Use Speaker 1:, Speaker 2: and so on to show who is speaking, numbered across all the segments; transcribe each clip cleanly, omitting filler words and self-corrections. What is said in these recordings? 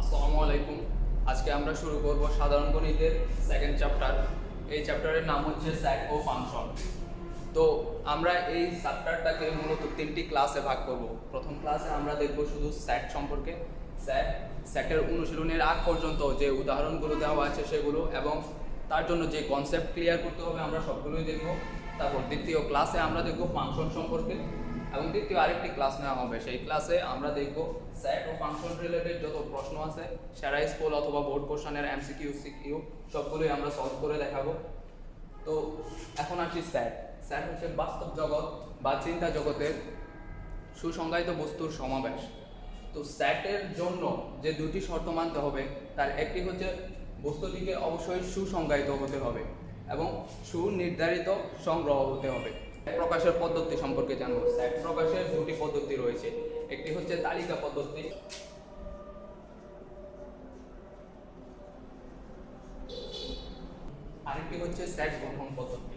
Speaker 1: আসসালামু আলাইকুম। আজকে আমরা শুরু করব সাধারণ গণিতের সেকেন্ড চ্যাপ্টার। এই চ্যাপ্টারের নাম হচ্ছে সেট ও ফাংশন। তো আমরা এই চ্যাপ্টারটাকে মূলত তিনটি ক্লাসে ভাগ করব। প্রথম ক্লাসে আমরা দেখব শুধু সেট সম্পর্কে, সেটের অনুশীলনের আগ পর্যন্ত যে উদাহরণগুলো দেওয়া আছে সেগুলো, এবং তার জন্য যে কনসেপ্ট ক্লিয়ার করতে হবে আমরা সবগুলোই দেখব। তারপর দ্বিতীয় ক্লাসে আমরা দেখব ফাংশন সম্পর্কে, এবং দ্বিতীয় আরেকটি ক্লাস নেওয়া হবে। সেই ক্লাসে আমরা দেখব সেট ও ফাংশন রিলেটেড যত প্রশ্ন আছে সেরা স্কুল অথবা বোর্ড কোশ্চেনের এমসিকিউ সিকিউ সবগুলোই আমরা সলভ করে দেখাবো। তো এখন আসি সেট হচ্ছে বাস্তব জগৎ বা চিন্তা জগতের সুসংজ্ঞায়িত বস্তুর সমাবেশ। তো সেটের জন্য যে দুটি শর্ত মানতে হবে, তার একটি হচ্ছে বস্তুটিকে অবশ্যই সুসংজ্ঞায়িত হতে হবে এবং সুনির্ধারিত সংগ্রহ হতে হবে। প্রকাশের পদ্ধতি সম্পর্কে জানবো। সেট প্রকাশের দুটি পদ্ধতি রয়েছে, একটি হচ্ছে তালিকা পদ্ধতি, আরেকটি হচ্ছে সেট গঠন পদ্ধতি।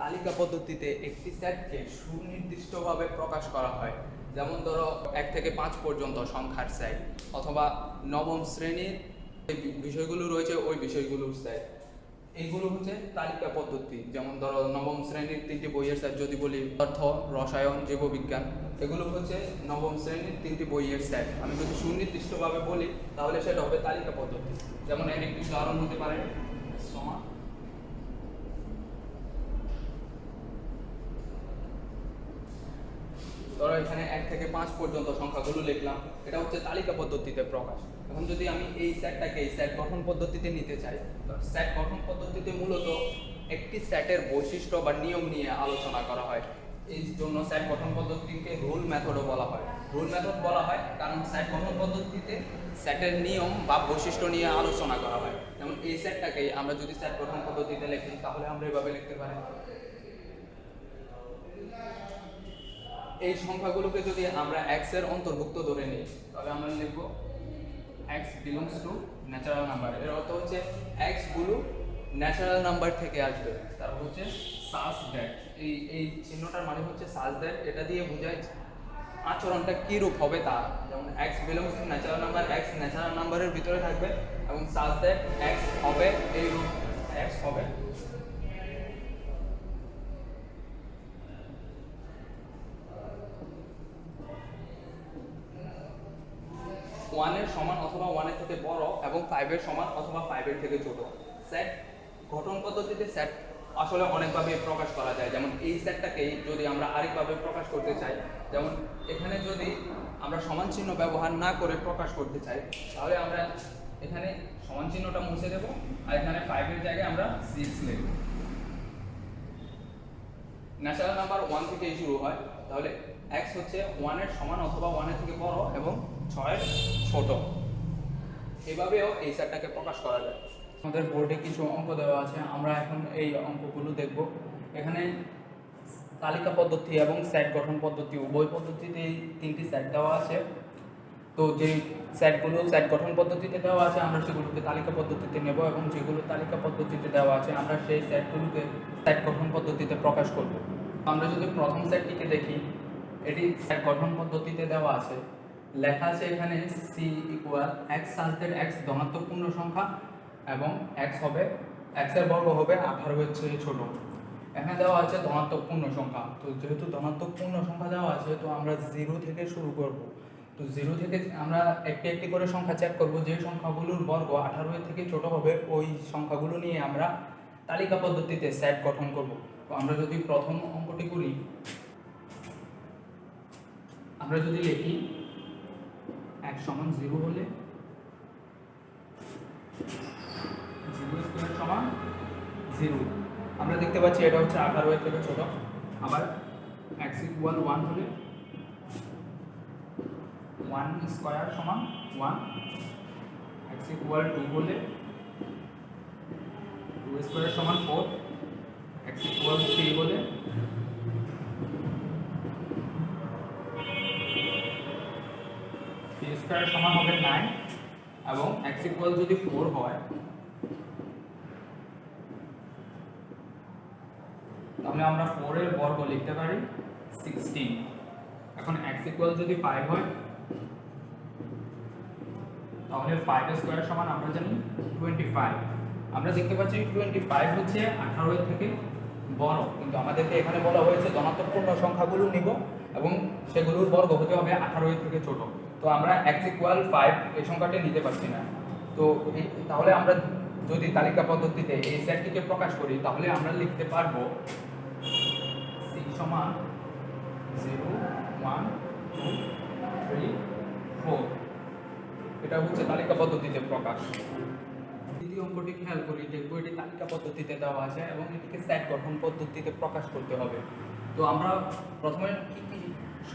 Speaker 1: তালিকা পদ্ধতিতে একটি সেটকে সুনির্দিষ্টভাবে প্রকাশ করা হয়, যেমন ধরো 1 থেকে 5 পর্যন্ত সংখ্যার সেট, অথবা নবম শ্রেণীর যে বিষয়গুলো রয়েছে ওই বিষয়গুলোর সেট। এইগুলো হচ্ছে তালিকা পদ্ধতি। যেমন ধরো নবম শ্রেণীর 3টি বইয়ের সেট যদি বলি, অর্থ, রসায়ন, জীববিজ্ঞান, এগুলো হচ্ছে নবম শ্রেণীর 3টি বইয়ের সেট। আমি যদি সুনির্দিষ্টভাবে বলি তাহলে সেটা হবে তালিকা পদ্ধতি। যেমন এর একটি উদাহরণ হতে পারে সমা ধরো এখানে 1 থেকে 5 পর্যন্ত সংখ্যাগুলো লিখলাম, এটা হচ্ছে তালিকা পদ্ধতিতে প্রকাশ। এখন যদি আমি এই সেটটাকে এই সেট গঠন পদ্ধতিতে নিতে চাই, তো সেট গঠন পদ্ধতিতে মূলত একটি সেটের বৈশিষ্ট্য বা নিয়ম নিয়ে আলোচনা করা হয়। এই জন্য সেট গঠন পদ্ধতিকে রুল মেথডও বলা হয়। রুল মেথড বলা হয় কারণ সেট গঠন পদ্ধতিতে সেটের নিয়ম বা বৈশিষ্ট্য নিয়ে আলোচনা করা হয়। যেমন এই সেটটাকে আমরা যদি সেট গঠন পদ্ধতিতে লিখি তাহলে আমরা এভাবে লিখতে পারি। এই সংখ্যাগুলোকে যদি আমরা x এর অন্তর্ভুক্ত ধরে নিই তাহলে আমরা লিখব x belongs to natural number. এর অর্থ হচ্ছে x গুলো ন্যাচারাল নাম্বার থেকে আসবে। তারপর হচ্ছে সাজ দ্যাট, এই চিহ্নটার মানে হচ্ছে সাজ দ্যাট, এটা দিয়ে বোঝায় আচরণটা কি রূপ হবে তা। যেমন x belongs to natural number, x natural নাম্বারের ভিতরে থাকবে, এবং সাজ দ্যাট x হবে এই রূপ, x হবে ওয়ানের সমান অথবা ওয়ানের থেকে বড়, এবং 5 এর সমান অথবা 5 এর থেকে ছোট। সেট গঠন পদ্ধতিতে সেট আসলে অনেকভাবে প্রকাশ করা যায়। যেমন এই সেটটাকেই যদি আমরা আরেকভাবে প্রকাশ করতে চাই, যেমন এখানে যদি আমরা সমান চিহ্ন ব্যবহার না করে প্রকাশ করতে চাই তাহলে আমরা এখানে সমান চিহ্নটা মুছে দেব, আর এখানে 5 এর জায়গায় আমরা 6 লিখব। ন্যাচারাল নাম্বার 1 থেকে শুরু হয়, তাহলে x হচ্ছে 1 এর সমান অথবা 1 এর থেকে বড় এবং 6 এর ছোট। এভাবেও এই সেটটাকে প্রকাশ করা যায়। আমাদের বোর্ডে কিছু অঙ্ক দেওয়া আছে, আমরা এখন এই অঙ্কগুলো দেখব। এখানে তালিকা পদ্ধতি এবং সেট গঠন পদ্ধতি উভয় পদ্ধতিতেই 3টি সেট দেওয়া আছে। তো যেই সেটগুলো সেট গঠন পদ্ধতিতে দেওয়া আছে আমরা সেগুলোকে তালিকা পদ্ধতিতে নেব, এবং যেগুলো তালিকা পদ্ধতিতে দেওয়া আছে আমরা সেই সেটগুলোকে সেট গঠন পদ্ধতিতে প্রকাশ করব। আমরা যদি প্রথম সেটটিকে দেখি, এটি সেট গঠন পদ্ধতিতে দেওয়া আছে, লেখা আছে এখানে c equal x such that x ধনাত্মক পূর্ণ সংখ্যা এবং x হবে x এর বর্গ হবে 18 এর চেয়ে ছোট। এখানে দেওয়া আছে ধনাত্মক পূর্ণ সংখ্যা। তো যেহেতু ধনাত্মক পূর্ণ সংখ্যা দেওয়া আছে, তো আমরা 0 থেকে শুরু করব। তো 0 থেকে আমরা একটি একটি করে সংখ্যা চেক করব, যে সংখ্যাগুলোর বর্গ 18 এর থেকে ছোট হবে ওই সংখ্যাগুলো নিয়ে আমরা তালিকা পদ্ধতিতে সেট গঠন করব। তো আমরা যদি প্রথম অঙ্কটি করি, আমরা যদি লিখি x সমান 0 হলে 0 স্কয়ার সমান 0, আমরা দেখতে পাচ্ছি এটা হচ্ছে 18 এর থেকে ছোট। আবার x ইকুয়াল 1 হলে 1 স্কয়ার সমান 1, x ইকুয়াল 2 হলে 2 স্কয়ার সমান 4, x ইকুয়াল 3 হলে 3 স্কয়ার সমান হবে 9, এবং x ইকুয়াল যদি 4 হয় তাহলে আমরা 4 এর বর্গ লিখতে পারি 16। এখন x ইকুয়াল যদি 5 হয় তাহলে 5 স্কয়ার সমান আমরা জানি 25। আমরা দেখতে পাচ্ছি 25 হচ্ছে 18 এর থেকে বড়, কিন্তু আমাদেরকে এখানে বলা হয়েছে ধনাত্মক পূর্ণ সংখ্যাগুলো নিব এবং সেগুলোর বর্গ হতে হবে 18 এর থেকে ছোট। তো আমরা x ইকুয়াল 5 এই সংখ্যাটি নিতে পারছি না। তো তাহলে আমরা যদি তালিকা পদ্ধতিতে এই সেটটিকে প্রকাশ করি তাহলে আমরা লিখতে পারবো c সমান 0 1 2 3 4। এটা হচ্ছে তালিকা পদ্ধতিতে প্রকাশ। দ্বিতীয় অঙ্কটি খেয়াল করি, দেখবো এটি তালিকা পদ্ধতিতে দেওয়া আছে এবং এটিকে সেট গঠন পদ্ধতিতে প্রকাশ করতে হবে। তো আমরা প্রথমে কি কি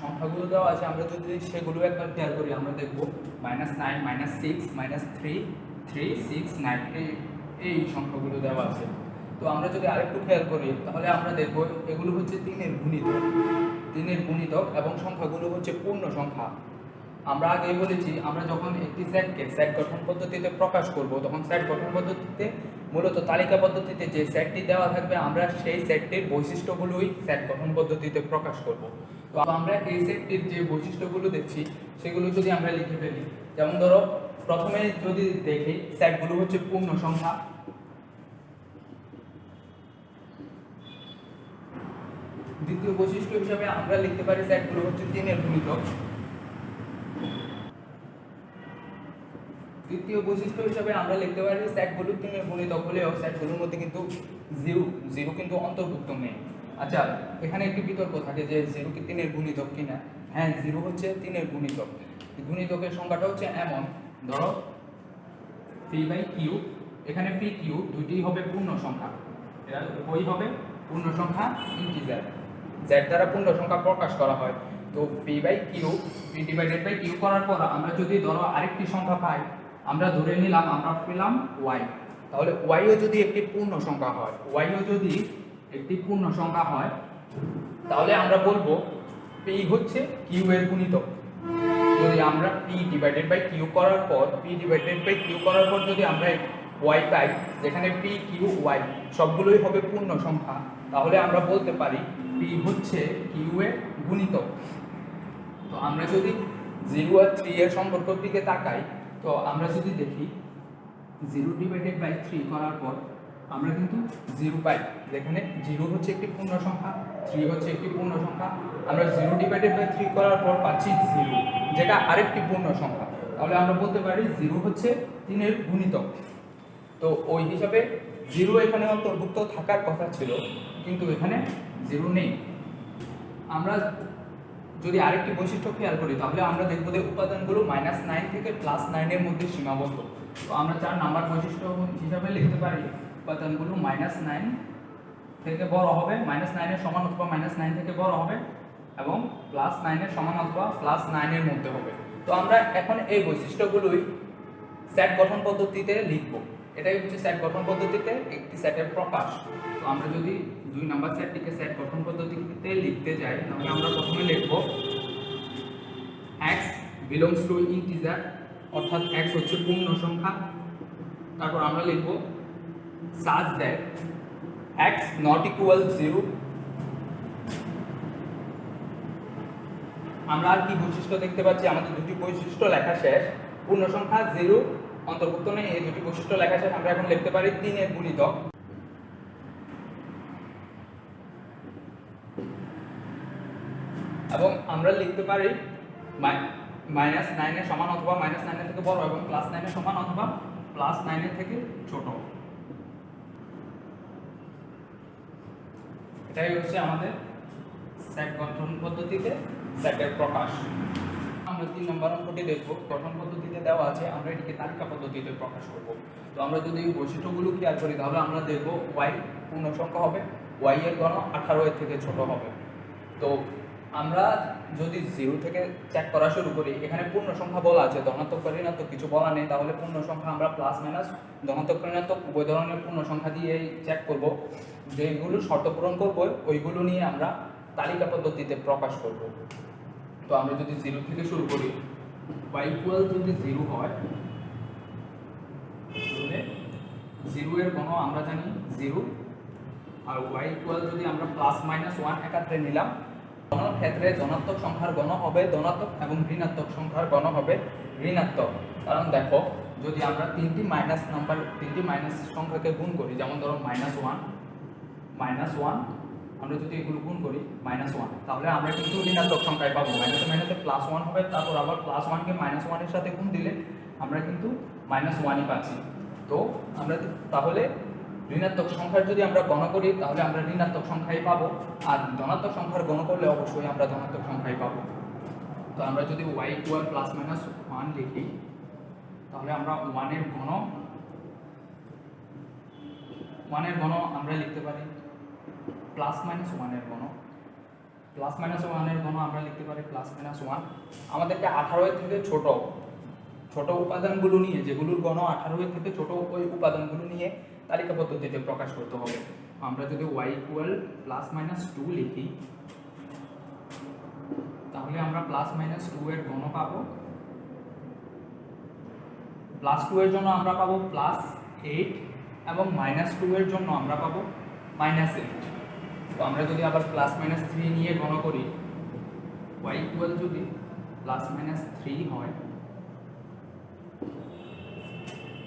Speaker 1: সংখ্যাগুলো দেওয়া আছে আমরা যদি সেগুলো একবার খেয়াল করি, আমরা দেখব -9 -6 -3 3 6 9 এই সংখ্যাগুলো দেওয়া আছে। তো আমরা যদি আরেকটু খেয়াল করি তাহলে আমরা দেখব এগুলো হচ্ছে 3 এর গুণিতক এবং সংখ্যাগুলো হচ্ছে পূর্ণ সংখ্যা। আমরা আগেই বলেছি আমরা যখন একটি সেটকে সেট গঠন পদ্ধতিতে প্রকাশ করব তখন সেট গঠন পদ্ধতিতে মূলত তালিকা পদ্ধতিতে যে সেটটি দেওয়া থাকবে আমরা সেই সেটটির বৈশিষ্ট্যগুলোই সেট গঠন পদ্ধতিতে প্রকাশ করব। তো আমরা এই সেটটির যে বৈশিষ্ট্যগুলো দেখছি সেগুলো যদি আমরা লিখে ফেলি, যেমন ধরো প্রথমে যদি দেখি সেটগুলো হচ্ছে পূর্ণ সংখ্যা। দ্বিতীয় বৈশিষ্ট্য হিসেবে আমরা লিখতে পারি সেটগুলো হচ্ছে 3 এর গুণিতক। তৃতীয় বৈশিষ্ট্য হিসেবে আমরা লিখতে পারি সেটগুলো 3 এর গুণিতক হলেও সেটগুলোর মধ্যে কিন্তু জিরো কিন্তু অন্তর্ভুক্ত নেই। আচ্ছা, এখানে একটি বিতর্ক থাকে যে 0 কি 3 এর গুণিতক কিনা। হ্যাঁ, 0 হচ্ছে 3 এর গুণিতক। গুণিতকের সংখ্যাটা হচ্ছে এমন, ধরো p/q, এখানে p/q দুইটি হবে পূর্ণ সংখ্যা, এরা ওই হবে পূর্ণ সংখ্যা ইন্টিজার, z দ্বারা পূর্ণ সংখ্যা প্রকাশ করা হয়। তো p/q করার পর আমরা যদি ধরো আরেকটি সংখ্যা পাই, আমরা ধরে নিলাম আমরা পেলাম y, তাহলে y ও যদি একটি পূর্ণ সংখ্যা হয় তাহলে আমরা বলবো p হচ্ছে q এর গুণিতক। যদি আমরা p/q করার পর যদি আমরা y পাই যেখানে p q y সবগুলোই হবে পূর্ণ সংখ্যা, তাহলে আমরা বলতে পারি p হচ্ছে q এর গুণিতক। তো আমরা যদি 0 আর 3 এর সম্পর্কের দিকে তাকাই, তো আমরা যদি দেখি 0/3 করার পর আমরা কিন্তু 0 পাই, যেখানে 0 হচ্ছে একটি পূর্ণ সংখ্যা, 3 হচ্ছে একটি পূর্ণ সংখ্যা। আমরা 0/3 করার পর পাচ্ছি 0, যেটা আরেকটি পূর্ণ সংখ্যা। তাহলে আমরা বলতে পারি 0 হচ্ছে 3 এর গুণিতক। তো ওই হিসাবে 0 এখানে অন্তর্ভুক্ত থাকার কথা ছিল, কিন্তু এখানে 0 নেই। আমরা যদি আরেকটি বৈশিষ্ট্য খেয়াল করি তাহলে আমরা দেখব যে উপাদানগুলো -9 থেকে +9 এর মধ্যে সীমাবদ্ধ। তো আমরা 4 নাম্বার বৈশিষ্ট্য হিসাবে লিখতে পারি উপাদানগুলো -9 থেকে বড় হবে, -9 এর সমান অথবা -9 থেকে বড় হবে এবং +9 এর সমান অথবা +9 এর মধ্যে হবে। তো আমরা এখন এই বৈশিষ্ট্যগুলোই সেট গঠন পদ্ধতিতে লিখব। এটাই হচ্ছে সেট গঠন পদ্ধতিতে একটি সেটের প্রকাশ। তো আমরা যদি 2 নাম্বার সেটটিকে সেট গঠন পদ্ধতিতে লিখতে যাই তাহলে আমরা প্রথমে লিখব x belongs to integer, অর্থাৎ x হচ্ছে পূর্ণ সংখ্যা। তারপর আমরা লিখব such that x not equal 0। আমরা আর কি বৈশিষ্ট্য দেখতে পাচ্ছি, আমাদের দুটি বৈশিষ্ট্য লেখা শেষ। পূর্ণ সংখ্যা 0 অন্তর্ভুক্ত নেই, এই দুটি বৈশিষ্ট্য লেখা শেষ। আমরা এখন লিখতে পারি 3 এর গুণিতক। এবং আমরা লিখতে পারি -9 এর সমান অথবা -9 এর থেকে বড় এবং +9 এর সমান অথবা +9 এর থেকে ছোট। এটাই হচ্ছে আমাদের সেট গঠন পদ্ধতিতে সেটের প্রকাশ। আমরা 3 নম্বর অঙ্কটি দেখব। গঠন পদ্ধতিতে দেওয়া আছে, আমরা এটিকে তালিকা পদ্ধতিতে প্রকাশ করব। তো আমরা যদি বৈশিষ্ট্যগুলো খেয়াল করি তাহলে আমরা দেখব y পূর্ণ সংখ্যা হবে, y এর গণ 18 এর থেকে ছোট হবে। তো আমরা যদি 0 থেকে চেক করা শুরু করি, এখানে পূর্ণ সংখ্যা বলা আছে, ধনাত্মক বা ঋণাত্মক কিছু বলা নেই, তাহলে পূর্ণ সংখ্যা আমরা প্লাস মাইনাস ধনাত্মক ঋণাত্মক উভয় ধরনের পূর্ণ সংখ্যা দিয়ে চেক করব। যেগুলো শর্ত পূরণ করব ওইগুলো নিয়ে আমরা তালিকা পদ্ধতিতে প্রকাশ করব। তো আমরা যদি 0 থেকে শুরু করি, y ইকুয়াল যদি 0 হয় তাহলে 0 এর গণ আমরা জানি 0, আর y ইকুয়াল যদি আমরা প্লাস মাইনাস 1 একাত্রে নিলাম, গণর ক্ষেত্রে ধনাত্মক সংখ্যার গণ হবে ধনাত্মক এবং ঋণাত্মক সংখ্যার গণ হবে ঋণাত্মক। কারণ দেখো, যদি আমরা তিনটি মাইনাস সংখ্যাকে গুণ করি, যেমন ধরো মাইনাস ওয়ান, আমরা যদি এগুলো গুণ করি -1, তাহলে আমরা কিন্তু ঋণাত্মক সংখ্যায় পাবো। মাইনাসে মাইনাসে +1 হবে, তারপর আবার +1 কে -1 এর সাথে গুণ দিলে আমরা কিন্তু -1ই পাচ্ছি। তো আমরা তাহলে ঋণাত্মক সংখ্যার যদি আমরা গণ করি তাহলে আমরা ঋণাত্মক সংখ্যাই পাবো, আর ধনাত্মক সংখ্যার গণ করলে অবশ্যই আমরা ধনাত্মক সংখ্যাই পাবো। তো আমরা যদি y ইকুয়াল +-1 লিখি, তাহলে আমরা 1 এর গণ আমরা লিখতে পারি +-1 এর গণ, +-1 এর গণ আমরা লিখতে পারি +-1। আমাদেরকে 18 এর থেকে ছোট উপাদানগুলো নিয়ে, যেগুলোর গণ 18 এর থেকে ছোট, ওই উপাদানগুলো নিয়ে তালিকা পদ্ধতিতে প্রকাশ করতে হবে। আমরা যদি y ইকুয়াল +-2 লিখি, তাহলে আমরা +-2 এর গণ পাবো। +2 এর জন্য আমরা পাবো +8 এবং -2 এর জন্য আমরা পাবো -8। তো আমরা যদি আবার +-3 নিয়ে গণ করি, y ইকুয়াল যদি +-3 হয়,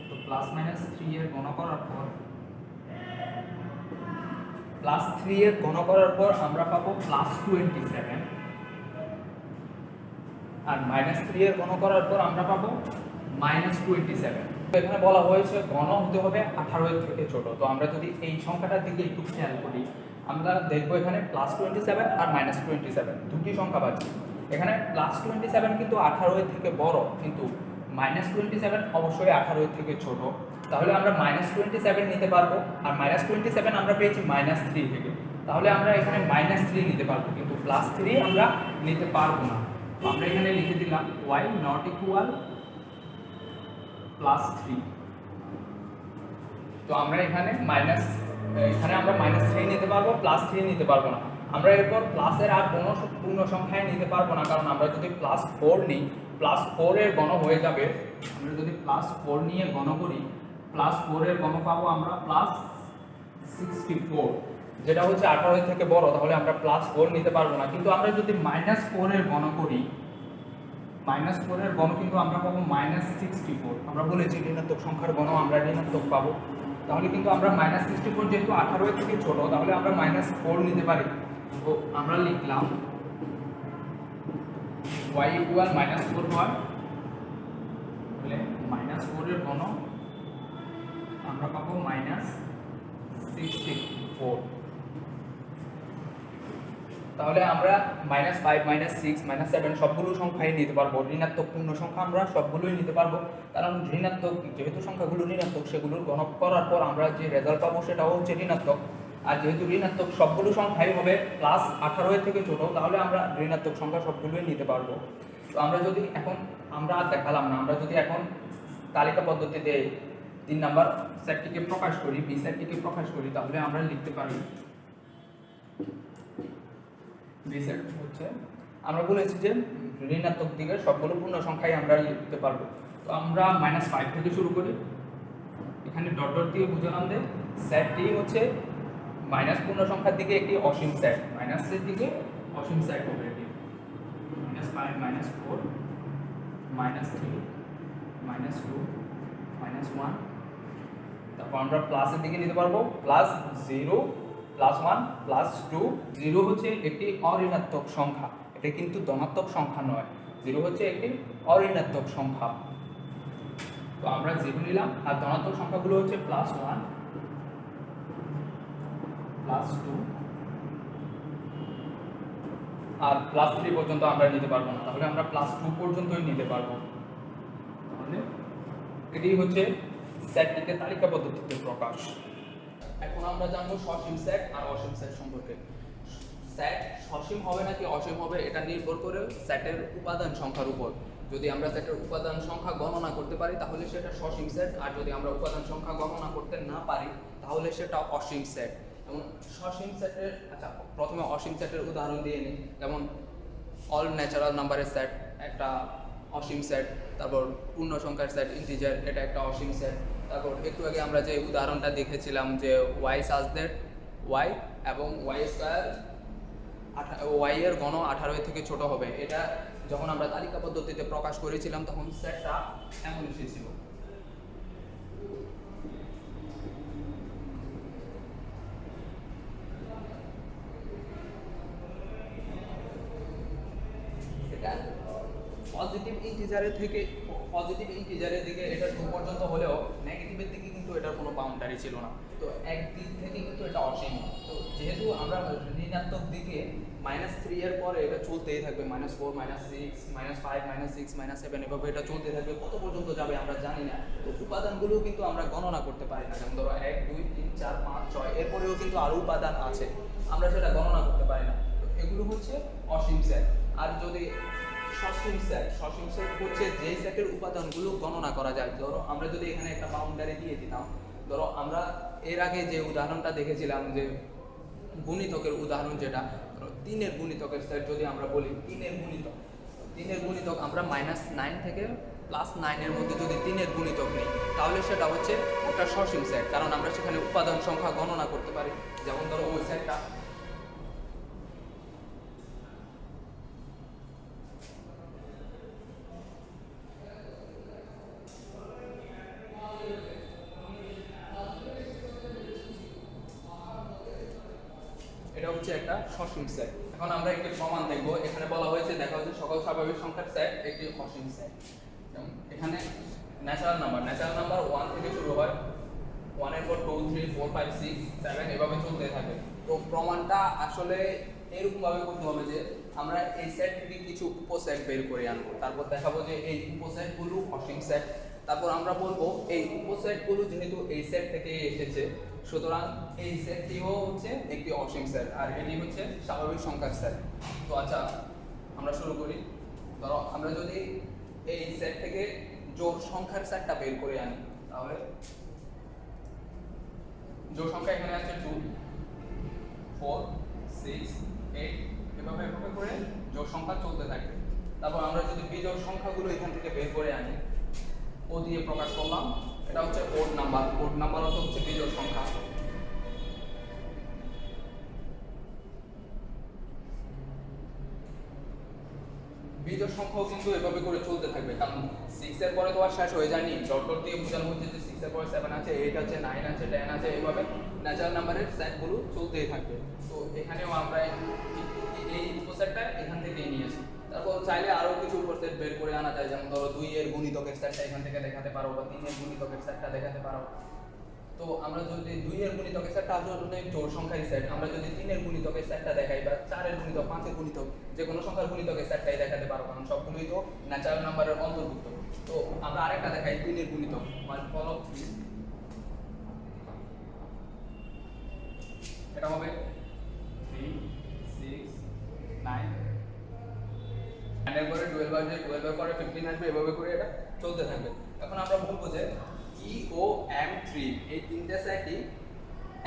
Speaker 1: তো +-3 এর গণ করার পর +3 এর গণ করার পর আমরা পাবো +27, আর -3 এর গণ করার পর আমরা পাবো -27। এখানে বলা হয়েছে গণ হতে হবে 18 এর থেকে ছোট। তো আমরা যদি এই সংখ্যাটার দিকে একটু খেয়াল করি, আমরা দেখবো এখানে +27 আর -27 দুটি সংখ্যা পাচ্ছি। এখানে +27 কিন্তু 18 এর থেকে বড়, কিন্তু -27 অবশ্যই 18 এর থেকে ছোট। তাহলে আমরা -27 নিতে পারবো, আর -27 আমরা পেয়েছি -3 থেকে, তাহলে আমরা এখানে -3 নিতে পারবো, কিন্তু +3 আমরা নিতে পারবো না। তো আমরা এখানে লিখে দিলাম y নট ইকুয়াল +3। তো আমরা এখানে আমরা -3 নিতে পারবো, +3 নিতে পারবো না। আমরা এরপর প্লাসের আর কোনো পূর্ণ সংখ্যায় নিতে পারবো না, কারণ আমরা যদি +4 নিই, +4 এর গণ হয়ে যাবে। আমরা যদি +4 নিয়ে গণ করি, +4 এর গণ পাবো আমরা +64, যেটা হচ্ছে 18 এর থেকে বড়। তাহলে আমরা +4 নিতে পারবো না। কিন্তু আমরা যদি -4 এর গণ করি, -4 এর গণ কিন্তু আমরা পাবো -64। আমরা বলেছি ঋণাত্মক সংখ্যার গণ আমরা ঋণাত্মক পাবো। তাহলে কিন্তু আমরা -64 যেহেতু 18 এর থেকে ছোট, তাহলে আমরা -4 নিতে পারি। তো আমরা লিখলাম y ইকুয়াল -4 হয়, তাহলে -4 এর গণ আমরা পাবো -64। তাহলে আমরা -5, -6, -7 সবগুলো সংখ্যাই নিতে পারবো। ঋণাত্মক পূর্ণ সংখ্যা আমরা সবগুলোই নিতে পারবো, কারণ ঋণাত্মক যেহেতু সংখ্যাগুলো ঋণাত্মক, সেগুলোর গণ করার পর আমরা যে রেজাল্ট পাবো সেটাও হচ্ছে ঋণাত্মক। আর যেহেতু ঋণাত্মক সবগুলো সংখ্যাই হবে +18 এর থেকে ছোট, তাহলে আমরা ঋণাত্মক সংখ্যা সবগুলোই নিতে পারবো। তো আমরা যদি এখন, আমরা আর দেখালাম না, আমরা যদি এখন তালিকা পদ্ধতিতে 3 নাম্বার সেটটিকে প্রকাশ করি, বি সেটটিকে প্রকাশ করি, তাহলে আমরা লিখতে পারি বি সেট হচ্ছে, আমরা বলেছি যে ঋণাত্মক দিকের সবগুলো পূর্ণ সংখ্যাই আমরা লিখতে পারবো। তো আমরা -5 থেকে শুরু করি, এখানে ডট ডট দিয়ে বুঝালাম যে সেটটি হচ্ছে মাইনাস পূর্ণ সংখ্যার দিকে একটি অসীম সেট, মাইনাসের দিকে অসীম সেট হবে এটি। -5, -4, -3, -2, -1। তারপর আমরা প্লাসের দিকে নিতে পারবো +0, +1, +2। 0 হচ্ছে একটি অঋণাত্মক সংখ্যা, এটা কিন্তু ধনাত্মক সংখ্যা নয়। 0 হচ্ছে একটি অঋণাত্মক সংখ্যা। তো আমরা 0 নিলাম, আর ধনাত্মক সংখ্যাগুলো হচ্ছে +1, +2 আর +3 পর্যন্ত আমরা নিতে পারবো না, তাহলে আমরা +2 পর্যন্তই নিতে পারবো। তাহলে এটি হচ্ছে সেটটিকে তালিকা পদ্ধতিতে প্রকাশ। এখন আমরা জানবো সসীম সেট আর অসীম সেট সম্পর্কে। সেট সসীম হবে নাকি অসীম হবে এটা নির্ভর করে সেটের উপাদান সংখ্যার উপর। যদি আমরা সেটের উপাদান সংখ্যা গণনা করতে পারি তাহলে সেটা সসীম সেট, আর যদি আমরা উপাদান সংখ্যা গণনা করতে না পারি তাহলে সেটা অসীম সেট। যেমন সসীম সেটের, আচ্ছা প্রথমে অসীম সেটের উদাহরণ দিয়ে নিই। যেমন অল ন্যাচারাল নাম্বারের সেট একটা অসীম সেট, তারপর পূর্ণ সংখ্যার সেট ইন্টিজার, এটা একটা অসীম সেট। তারপর একটু আগে আমরা যে উদাহরণটা দেখেছিলাম যে ওয়াই এবং ওয়াই স্কোয়ার ওয়াই এর ঘন 18 এর থেকে ছোট হবে। এটা যখন আমরা তালিকা পদ্ধতিতে প্রকাশ করেছিলাম তখন সেটটা এমন এসেছিল। এটা পজিটিভ ইন্টিজারের দিকে এটা 2 পর্যন্ত হলেও নেগেটিভের দিকে কিন্তু এটার কোনো বাউন্ডারি ছিল না। তো এক দিক থেকে কিন্তু এটা অসীম। তো যেহেতু আমরা ঋণাত্মক দিকে -3 এর পরে এটা চলতেই থাকবে, -4 -6 -5 -6 -7 এভাবে এটা চলতে থাকবে। কত পর্যন্ত যাবে আমরা জানি না। তো উপাদানগুলো কিন্তু আমরা গণনা করতে পারি না। যেমন ধরো 1 2 3 4 5 6 এরপরেও কিন্তু আরো উপাদান আছে, আমরা সেটা গণনা করতে পারি না। তো এগুলো হচ্ছে অসীম সেট। আর যদি সসীম সেট হচ্ছে যেই সেটের উপাদানগুলো গণনা করা যায়। ধরো আমরা যদি এখানে একটা বাউন্ডারি দিয়ে দিতাম, ধরো আমরা এর আগে যে উদাহরণটা দেখেছিলাম যে গুণিতকের উদাহরণ, যেটা ধরো 3 এর গুণিতকের সেট যদি আমরা বলি 3 এর গুণিতক আমরা -9 থেকে +9 এর মধ্যে যদি 3 এর গুণিতক নিই তাহলে সেটা হচ্ছে একটা সসীম সেট, কারণ আমরা সেখানে উপাদান সংখ্যা গণনা করতে পারি। যেমন ধরো ওই সেটটা এটা হচ্ছে একটা সসীম সেট। এখন আমরা একটি প্রমাণ দেখব। এখানে বলা হয়েছে, দেখা হচ্ছে সকল স্বাভাবিক সংখ্যার সেট একটি অসীম সেট। এখানে ন্যাচারাল নাম্বার 1 থেকে শুরু হয়, 1 এর পর 2 3 4 5 6 7 এভাবে চলতে থাকে। তো প্রমাণটা আসলে এরকম ভাবে করতে হবে যে আমরা এই সেট থেকে কিছু উপসেট বের করে আনবো, তারপর দেখাবো যে এই উপসেটগুলো অসীম সেট। তারপর আমরা বলবো এই উপসেটগুলো যেহেতু এই সেট থেকে এসেছে, সুতরাং এই সেটটিও হচ্ছে একটি অসীম সেট, আর এটি হচ্ছে স্বাভাবিক সংখ্যার সেট। তো আচ্ছা, আমরা শুরু করি। ধরো আমরা যদি এই সেট থেকে জোড় সংখ্যার সেটটা বের করে আনি, তাহলে জোড় সংখ্যা এখানে আছে 2 4 6 8 এভাবে করে জোড় সংখ্যা চলতে থাকে। তারপর আমরা যদি বিজোড় সংখ্যাগুলো এখান থেকে বের করে আনি, ও দিয়ে প্রকাশ করলাম, এটা হচ্ছে ওড নাম্বার অর্থ হচ্ছে বিজোড় সংখ্যা। বিজোড় সংখ্যাও কিন্তু এভাবে করে চলতে থাকবে, কারণ 6 এর পরে তো আর শেষ হয়ে যায়নি। ডট ডট দিয়ে বোঝানো হচ্ছে যে 6 এর পরে 7 আছে, 8 আছে, 9 আছে, 10 আছে, এইভাবে ন্যাচারাল নাম্বারের সেটগুলো চলতেই থাকবে। তো এখানেও আমরা এই উপসেটটা এখান থেকেই নিয়েছি। তারপর চাইলে আরো কিছু উপসেট বের করে আনা যায়, যেমন ধরো 2 এর গুণিতকের সেটটা এখান থেকে দেখাতে পারো, বা 3 এর গুণিতকের সেটটা দেখাতে পারো। তো আমরা যদি 2 এর গুণিতকের সেটটা আসলে জোড় সংখ্যার সেট, আমরা যদি 3 এর গুণিতকের সেটটা দেখাই, বা 4 এর গুণিতক, 5 এর গুণিতক, যে কোনো সংখ্যার গুণিতকের সেটটাই দেখাতে পারো, কারণ সবগুলোই তো ন্যাচারাল নাম্বারের অন্তর্ভুক্ত। তো আমরা আরেকটা দেখাই 3 এর গুণিতক, মানে ফলো 3, এটা হবে 3 6 9, এর পরে 12 আসবে, 12 এর পরে 15 আসবে, এভাবে করে এটা চলতে থাকবে। এখন আমরা বলবো যে ই ও এম 3 এই তিনটে সেটই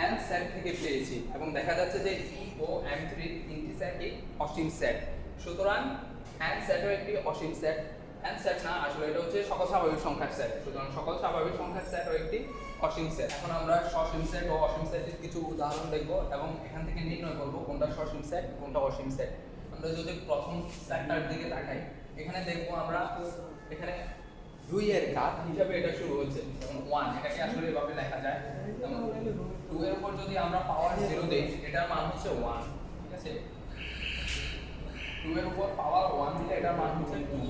Speaker 1: এন সেট থেকে পেয়েছি, এবং দেখা যাচ্ছে যে ই ও এম 3 তিনটি সেটই অসীম সেট। সুতরাং এন সেটও একটি অসীম সেট। এন সেট না, আসলে এটা হচ্ছে সকল স্বাভাবিক সংখ্যার সেট। সুতরাং সকল স্বাভাবিক সংখ্যার সেটও একটি অসীম সেট। এখন আমরা সসীম সেট ও অসীম সেটের কিছু উদাহরণ দেখব, এবং এখান থেকে নির্ণয় করব কোনটা সসীম সেট কোনটা অসীম সেট। আমরা যদি প্রথম সেটটার দিকে তাকাই, এখানে দেখব আমরা এখানে 2 এর ঘাত হিসাবে এটা শুরু হচ্ছে, যেমন 1, এটাকে আসলে এভাবে লেখা যায়। যেমন 2 এর উপর যদি আমরা পাওয়ার 0 দেই, এটার মান হচ্ছে 1, ঠিক আছে। 2 এর উপর পাওয়ার 1 দিলে এটার মান হচ্ছে 2।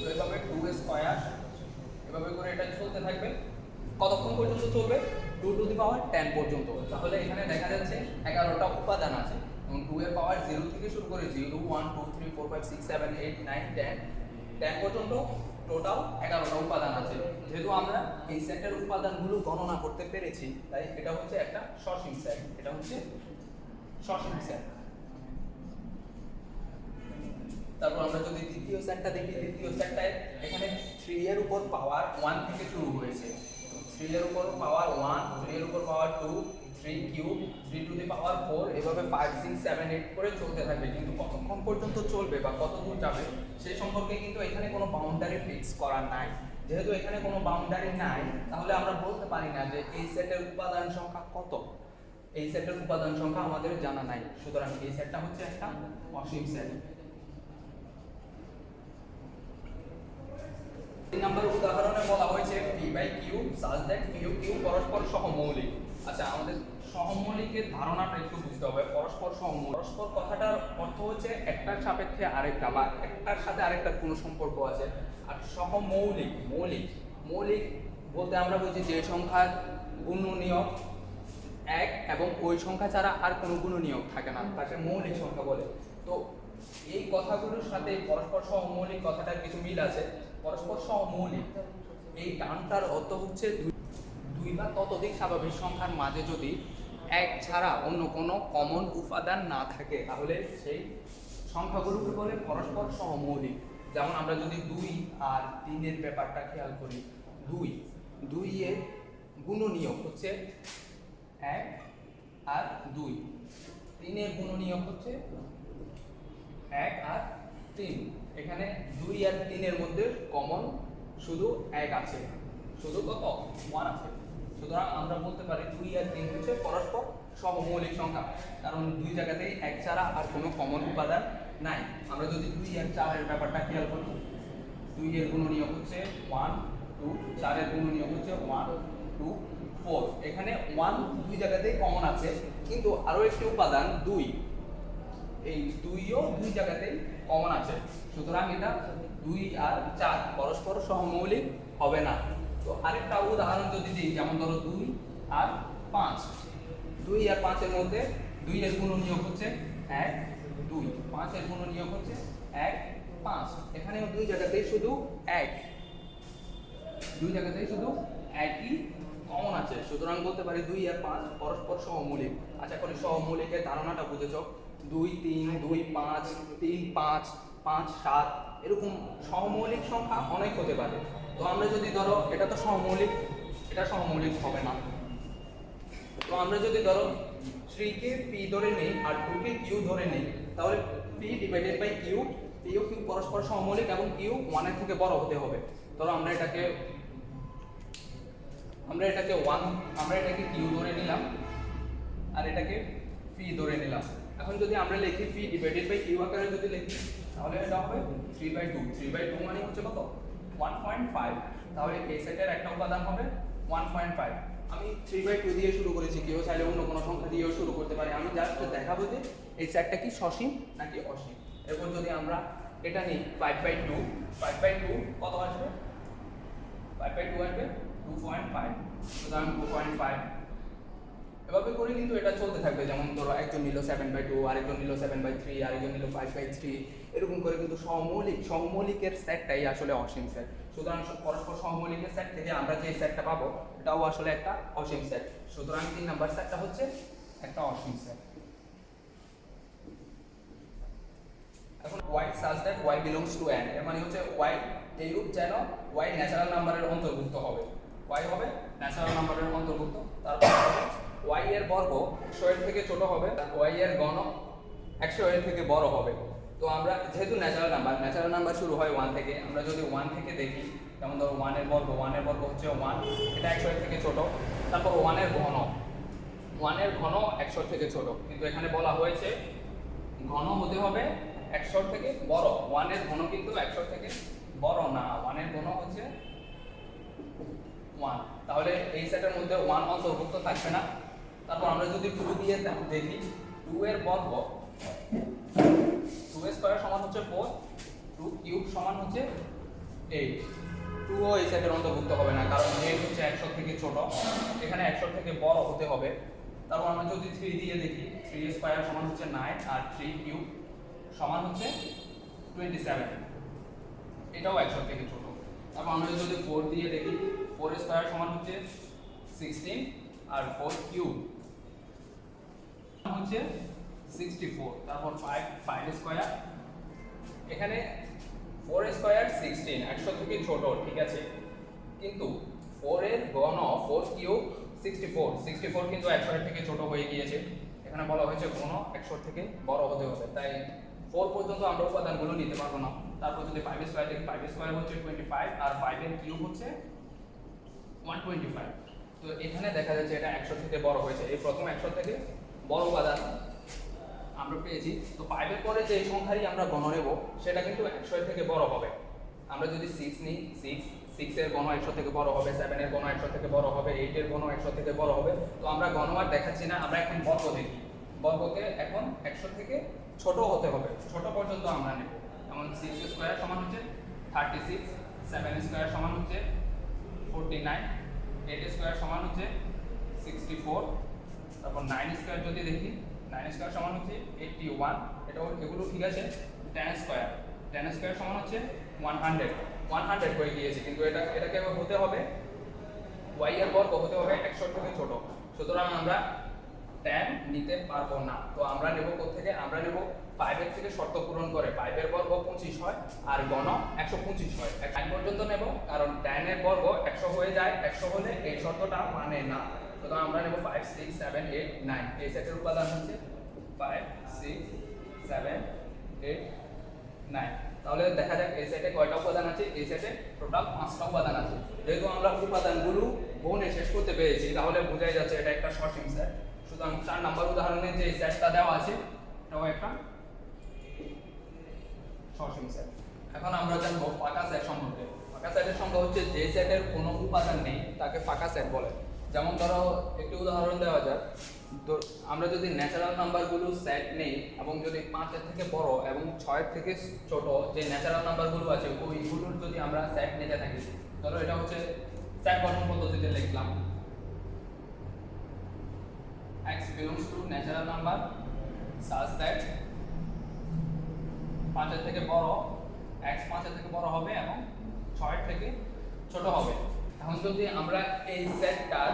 Speaker 1: তো এভাবে 2 স্কয়ার এভাবে করে এটা চলতে থাকবে। কতক্ষণ পর্যন্ত চলবে? 2 টু দি পাওয়ার 10 পর্যন্ত। তাহলে এখানে দেখা যাচ্ছে 11টা উপাদান আছে, এবং 2 এর পাওয়ার 0 থেকে শুরু করে 0 1 2 3 4 5 6 7 8 9 10 পর্যন্ত টোটাল 11টা উপাদান আছে। যেহেতু আমরা এই সেটের উপাদানগুলো গণনা করতে পেরেছি, তাই এটা হচ্ছে একটা সসীম সেট। এটা হচ্ছে সসীম সেট। তারপর আমরা যদি দ্বিতীয় সেটটা দেখি, দ্বিতীয় সেটটায় এখানে 3 এর উপর পাওয়ার 1 থেকে শুরু হয়েছে। 3 এর উপর পাওয়ার 1, 3 এর উপর পাওয়ার 2, 3 কিউব, 3 টু দি পাওয়ার 4, এভাবে 5 6 7 8 করে চলতে থাকবে। কিন্তু কতক্ষণ পর্যন্ত চলবে বা কত দূর যাবে সেই সম্পর্কে কিন্তু এখানে কোনো বাউন্ডারি ফিক্স করা নাই। যেহেতু এখানে কোনো বাউন্ডারি নাই, তাহলে আমরা বলতে পারি না যে এই সেটের উপাদান সংখ্যা কত। এই সেটের উপাদান সংখ্যা আমাদের জানা নাই, সুতরাং এই সেটটা হচ্ছে একটা অসীম সেট। 3 নম্বর উদাহরণে বলা হয়েছে p by q such that p ও q পরস্পর সহমৌলিক। আচ্ছা, আমাদের সহমৌলিকের ধারণাটা একটু বুঝতে হবে। পরস্পর সহমৌলিক, পরস্পর কথাটার অর্থ হচ্ছে একটার সাপেক্ষে আরেকটা বা একটার সাথে আরেকটার কোনো সম্পর্ক আছে। আর সহমৌলিক, মৌলিক, মৌলিক বলতে আমরা বুঝি যে সংখ্যার গুণনীয়ক এক এবং ওই সংখ্যা ছাড়া আর কোনো গুণনীয়ক থাকে না, তাকে মৌলিক সংখ্যা বলে। তো এই কথাগুলোর সাথে পরস্পর সহমৌলিক কথাটার কিছু মিল আছে। পরস্পর সহমৌলিক এই টার্মটার অর্থ হচ্ছে দুই বা ততোধিক স্বাভাবিক সংখ্যার মাঝে যদি এক ছাড়া অন্য কোনো কমন উপাদান না থাকে তাহলে সেই সংখ্যাগুলোকে বলে পরস্পর সহমৌলিক। যেমন আমরা যদি 2 আর 3 এর ব্যাপারটা খেয়াল করি, 2 এর গুণনীয়ক হচ্ছে 1 আর 2, 3 এর গুণনীয়ক হচ্ছে 1 আর 3। এখানে 2 আর 3 এর মধ্যে কমন শুধু 1 আছে, শুধু কত 1 আছে। সুতরাং আমরা বলতে পারি 2 আর 3 হচ্ছে পরস্পর সহমৌলিক সংখ্যা, কারণ দুই জায়গাতেই 1 ছাড়া আর কোনো কমন উপাদান নাই। আমরা যদি 2 আর 4 এর ব্যাপারটা খেয়াল করি, 2 এর গুণনীয়ক হচ্ছে 1 2, 4 এর গুণনীয়ক হচ্ছে 1 2 4। এখানে 1 দুই জায়গাতেই কমন আছে, কিন্তু আরো একটি উপাদান 2, এই 2ও দুই জায়গাতেই কমন আছে। সুতরাং এটা 2 আর 4 পরস্পর সহমৌলিক হবে না। তো আরেকটা উদাহরণ যদি দিই, যেমন ধরো 2 আর 5, 2 আর 5 এর মধ্যে 2 এর গুণনীয়ক হচ্ছে 1 2, 5 এর গুণনীয়ক হচ্ছে 1 5। এখানেও দুই জায়গাতেই শুধু 1, দুই জায়গাতেই শুধু একই কমন আছে। সুতরাং বলতে পারি 2 আর 5 পরস্পর সহমৌলিক। আশা করি সহমৌলিকের ধারণাটা বুঝেছো। 2 3 2 5 3 5 5 7 এরকম সহমৌলিক সংখ্যা অনেক হতে পারে। তো আমরা যদি ধরো এটা তো সহমৌলিক, এটা সহমৌলিক হবে না। তো আমরা যদি ধরো 3 কে p ধরে নেই আর 2 কে q ধরে নেই, তাহলে p divided by q, p ও q পরস্পর সহমৌলিক এবং q 1 এর থেকে বড় হতে হবে। ধরো আমরা এটাকে q ধরে নিলাম আর এটাকে p ধরে নিলাম। এখন যদি আমরা লিখি p ডিভাইডেড বাই q আকারে যদি লিখি, তাহলে এটা হবে 3/2। 3/2 মানে হচ্ছে কত 1.5। তাহলে এই সেটের একটা উপাদান হবে 1.5। আমি 3/2 দিয়ে শুরু করেছি, কেউ চাইলে অন্য কোনো সংখ্যা দিয়েও শুরু করতে পারে। আমি জাস্ট দেখাবো যে এই সেটটা কি সসীম নাকি অসীম। এরপর যদি আমরা এটা নিই 5/2, 5/2 কত আসবে? 5/2 আসবে 2.5। সুতরাং 2.5 এভাবে করে কিন্তু এটা চলতে থাকবে। যেমন ধরো একজন নিল 7/2, আরেকজন নিল 7/3, আরেকজন নিল 5/3, এরকম করে কিন্তু সহমৌলিকের সেটটাই আসলে অসীম সেট। সুতরাং পরস্পর সহমৌলিকের সেট থেকে আমরা যে সেটটা পাবো এটাও আসলে একটা অসীম সেট। সুতরাং 3 নাম্বার সেটটা হচ্ছে একটা অসীম সেট। এখন y such that y belongs to n, এর মানে হচ্ছে y এইরূপ যেন y ন্যাচারাল নাম্বারের অন্তর্ভুক্ত হবে। y হবে ন্যাচারাল নাম্বারের অন্তর্ভুক্ত। তারপর y এর বর্গ 100 এর থেকে ছোট হবে, y এর ঘন 100 এর থেকে বড় হবে। তো আমরা যেহেতু ন্যাচারাল নাম্বার শুরু হয় 1 থেকে, আমরা যদি 1 থেকে দেখি, যেমন ধরো 1 এর বর্গ হচ্ছে 1, এটা 100 এর থেকে ছোট। তারপর 1 এর ঘন 100 এর থেকে ছোট, কিন্তু এখানে বলা হয়েছে ঘন হতে হবে 100 থেকে বড়। 1 এর ঘন কিন্তু 100 থেকে বড় না, 1 এর ঘন হচ্ছে 1। তাহলে এই সেটের মধ্যে 1 অন্তর্ভুক্ত থাকবে না। তারপর আমরা যদি 2 দিয়ে দেখি, 2 এর বর্গ 2 স্কয়ার সমান হচ্ছে 4, 2 কিউব সমান হচ্ছে 8। 2 ও এই সেটের অন্তর্ভুক্ত হবে না, কারণ 8 হচ্ছে 100 থেকে ছোট, এখানে 100 থেকে বড় হতে হবে। তারপর আমরা যদি 3 দিয়ে দেখি, 3 স্কয়ার সমান হচ্ছে 9 আর 3 কিউব সমান হচ্ছে 27, এটাও 100 থেকে ছোট। তারপর আমরা যদি 4 দিয়ে দেখি, 4 স্কয়ার সমান হচ্ছে 16 আর 4 কিউব হচ্ছে 64। তারপর 5 স্কয়ার, এখানে 4 স্কয়ার 16 100 থেকে ছোট, ঠিক আছে, কিন্তু 4 এর ঘন 4 কিউব 64 কিন্তু 100 এর থেকে ছোট হয়ে গিয়েছে। এখানে বলা হয়েছে ঘন 100 থেকে বড় হতে হবে, তাই 4 পর্যন্ত আমরা উপাদানগুলো নিতে পারবো না। তারপর যদি 5 স্কয়ার দেখি, 5 স্কয়ার হচ্ছে 25 আর 5 এর কিউব হচ্ছে 125। তো এখানে দেখা যাচ্ছে এটা 100 থেকে বড় হয়েছে, এই প্রথম 100 থেকে বড় উপাদান আমরা পেয়েছি। তো 5 এর পরে যে সংখ্যারই আমরা গণ নেব সেটা কিন্তু 100 এর থেকে বড় হবে। আমরা যদি 6 নিই, 6 এর গণ 100 থেকে বড় হবে, 7 এর গণ 100 থেকে বড় হবে, 8 এর গণ 100 থেকে বড় হবে। তো আমরা গণ আর দেখাচ্ছি না, আমরা এখন বর্গ দেখি। বর্গকে এখন 100 থেকে ছোট হতে হবে, ছোট পর্যন্ত আমরা নেব। যেমন 6 স্কয়ার সমান হচ্ছে 36, 7 স্কয়ার সমান হচ্ছে 49, 8 স্কয়ার সমান হচ্ছে 64, তারপর 9 স্কয়ার যদি দেখি, 9 স্কয়ার সমান হচ্ছে 81, এগুলো ঠিক আছে। 10 স্কয়ার সমান হচ্ছে 100 হয়ে গিয়েছে, কিন্তু এটাকে হতে হবে y এর বর্গ হতে হবে 100 থেকে ছোট, সুতরাং আমরা 10 নিতে পারবো না। তো আমরা নেব কোত্থেকে? আমরা নেব 5 এর থেকে শর্ত পূরণ করে। 5 এর বর্গ 25 হয় আর গণ 125 হয়। 9 পর্যন্ত নেব, কারণ 10 এর বর্গ 100 হয়ে যায়, 100 হলে এই শর্তটা মানে না। সুতরাং আমরা নেব 5, 6, 7, 8, 9। এই সেটের উপাদান হচ্ছে 5, 6, 7, 8, 9। তাহলে দেখা যাক এই সেটে কয়টা উপাদান আছে। এই সেটে টোটাল 5টা উপাদান আছে। যেহেতু আমরা উপাদানগুলো গুণে শেষ করতে পেরেছি, তাহলে বোঝাই যাচ্ছে এটা একটা সসীম সেট। সুতরাং 4 নাম্বার উদাহরণে যে সেটটা দেওয়া আছে এটাও একটা সসীম সেট। এখন আমরা জানবো ফাঁকা সেট সম্পর্কে। ফাঁকা সেটের সংজ্ঞা হচ্ছে যে সেটের কোনো উপাদান নেই তাকে ফাঁকা সেট বলে। যেমন ধরো একটি উদাহরণ দেওয়া যাক, তো আমরা যদি ন্যাচারাল নাম্বারগুলো সেট নেই এবং যদি 5 এর থেকে বড় এবং 6 এর থেকে ছোট যে ন্যাচারাল নাম্বারগুলো আছে ওইগুলোর যদি আমরা সেট নিতে থাকি, ধরো এটা হচ্ছে সেট গঠন পদ্ধতিতে লিখলাম x belongs to natural number such that 5 এর থেকে বড়, x 5 এর থেকে বড় হবে এবং 6 এর থেকে ছোট হবে। এখন যদি আমরা এই সেটটার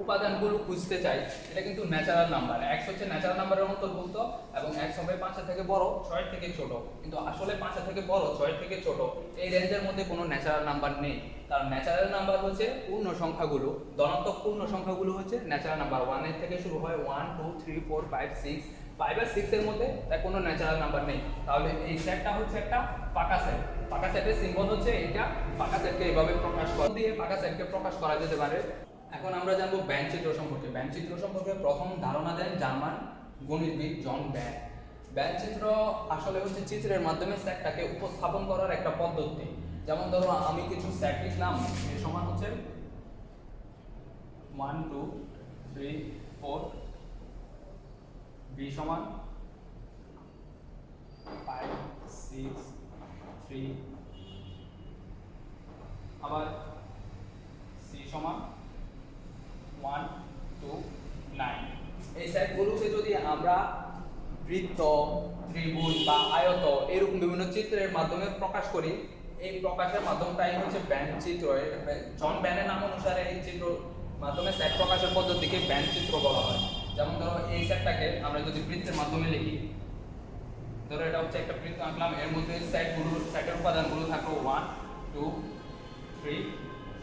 Speaker 1: উপাদানগুলো খুঁজতে চাই, এটা কিন্তু ন্যাচারাল নাম্বার, x হচ্ছে ন্যাচারাল নাম্বারের অন্তর্ভুক্ত এবং x হবে 5 এর থেকে বড়, 6 এর থেকে ছোট। কিন্তু আসলে 5 এর থেকে বড়, 6 এর থেকে ছোট এই রেঞ্জের মধ্যে কোনো ন্যাচারাল নাম্বার নেই। কারণ ন্যাচারাল নাম্বার হচ্ছে পূর্ণ সংখ্যাগুলো, ধনাত্মক পূর্ণ সংখ্যাগুলো হচ্ছে ন্যাচারাল নাম্বার। 1 এর থেকে শুরু হয় 1 2 3 4 5 6, 5 আর 6 এর মধ্যে তার কোনো ন্যাচারাল নাম্বার নেই। তাহলে এই সেটটা হচ্ছে একটা ফাঁকা সেট। ফাঁকা সেটের সিম্বল হচ্ছে এটা। ফাঁকা সেটকে এইভাবে প্রকাশ করা দিয়ে ফাঁকা সেটকে প্রকাশ করা যেতে পারে। এখন আমরা জানবো ব্যান্ড চিত্র সম্পর্কে। ব্যান্ড চিত্র সম্পর্কে প্রথম ধারণা দেন জার্মান গণিতবিদ জন ব্যান্ড। ব্যান্ড চিত্র আসলে হচ্ছে চিত্রের মাধ্যমে সেটটাকে উপস্থাপন করার একটা পদ্ধতি। যেমন ধরো আমি কিছু সেট লিখলাম, এর সমান হচ্ছে 1 2 3 4, b সমান 5 6 3, আবার c সমান 1 2 9। এই সেটগুলোকে যদি আমরা বৃত্ত, ত্রিভুজ বা আয়ত এরকম বিভিন্ন চিত্রের মাধ্যমে প্রকাশ করি, এই প্রকাশের মাধ্যমটাই হচ্ছে ব্যান্ড চিত্র। জন ব্যান্ডের নাম অনুসারে এই চিত্র মাধ্যমে সেট প্রকাশের পদ্ধতিকে ব্যান্ড চিত্র বলা হয়। যেমন ধরো এই সেটটাকে আমরা যদি বৃত্তের মাধ্যমে লিখি, ধরো এটা হচ্ছে একটা বৃত্ত আঁকলাম, এর মধ্যে সেটের উপাদানগুলো থাকলো 1 2 3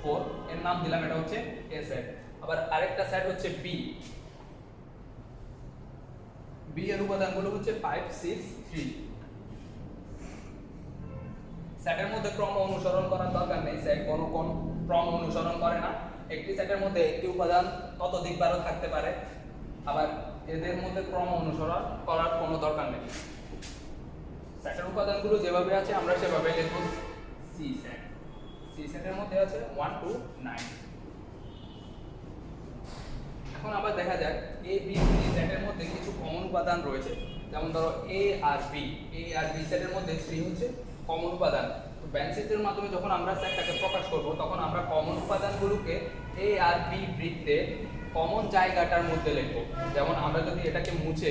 Speaker 1: 4, এর নাম দিলাম এটা হচ্ছে এ সেট। আবার আরেকটা সেট হচ্ছে বি এর উপাদানগুলো হচ্ছে 5 6 3। সেটের মধ্যে ক্রম অনুসরণ করার দরকার নেই, সেট কোনো ক্রম অনুসরণ করে না। একটি সেটের মধ্যে একটি উপাদান ততোধিকবারও থাকতে পারে, আবার এদের মধ্যে ক্রম অনুসরণ করার কোনো দরকার নেই। সেটের উপাদানগুলো যেভাবে আছে আমরা সেভাবে লিখব সি সেট। সি সেটের মধ্যে আছে 1 2 9। এখন আবার দেখা যাক এ বি সি সেটের মধ্যে কিছু কমন উপাদান রয়েছে। যেমন ধরো এ আর বি সেটের মধ্যে 3 হচ্ছে কমন উপাদান। তো ব্যান্ড চিত্রের মাধ্যমে যখন আমরা সেটটাকে প্রকাশ করব, তখন আমরা কমন উপাদানগুলোকে এ আর বি বৃত্তে কমন জায়গাটার মধ্যে লিখব। যেমন আমরা যদি এটাকে মুছে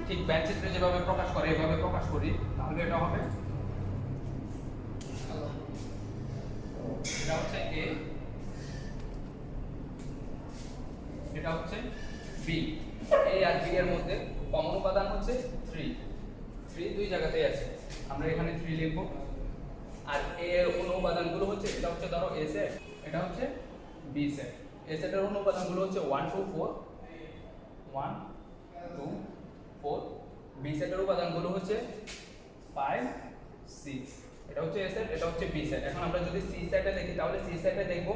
Speaker 1: ঠিক ব্যান্ড চিত্রে যেভাবে প্রকাশ করে এভাবে প্রকাশ করি, তাহলে এটা হবে, এটা হচ্ছে এ, এটা হচ্ছে বি। এ আর বি এর মধ্যে কমন উপাদান হচ্ছে 3 দুই জায়গাতেই আছে, আমরা এখানে 3 লিখব। আর এ এর অন্য উপাদানগুলো হচ্ছে, এটা হচ্ছে ধরো এ সেট, এটা হচ্ছে বি সেট। এ সেটের অন্য উপাদানগুলো হচ্ছে 1 2 4, 1 2 4। বি সেটের উপাদানগুলো হচ্ছে 5 6। এটা হচ্ছে এ সেট, এটা হচ্ছে বি সেট। এখন আমরা যদি সি সেটে দেখি তাহলে সি সেটে দেখব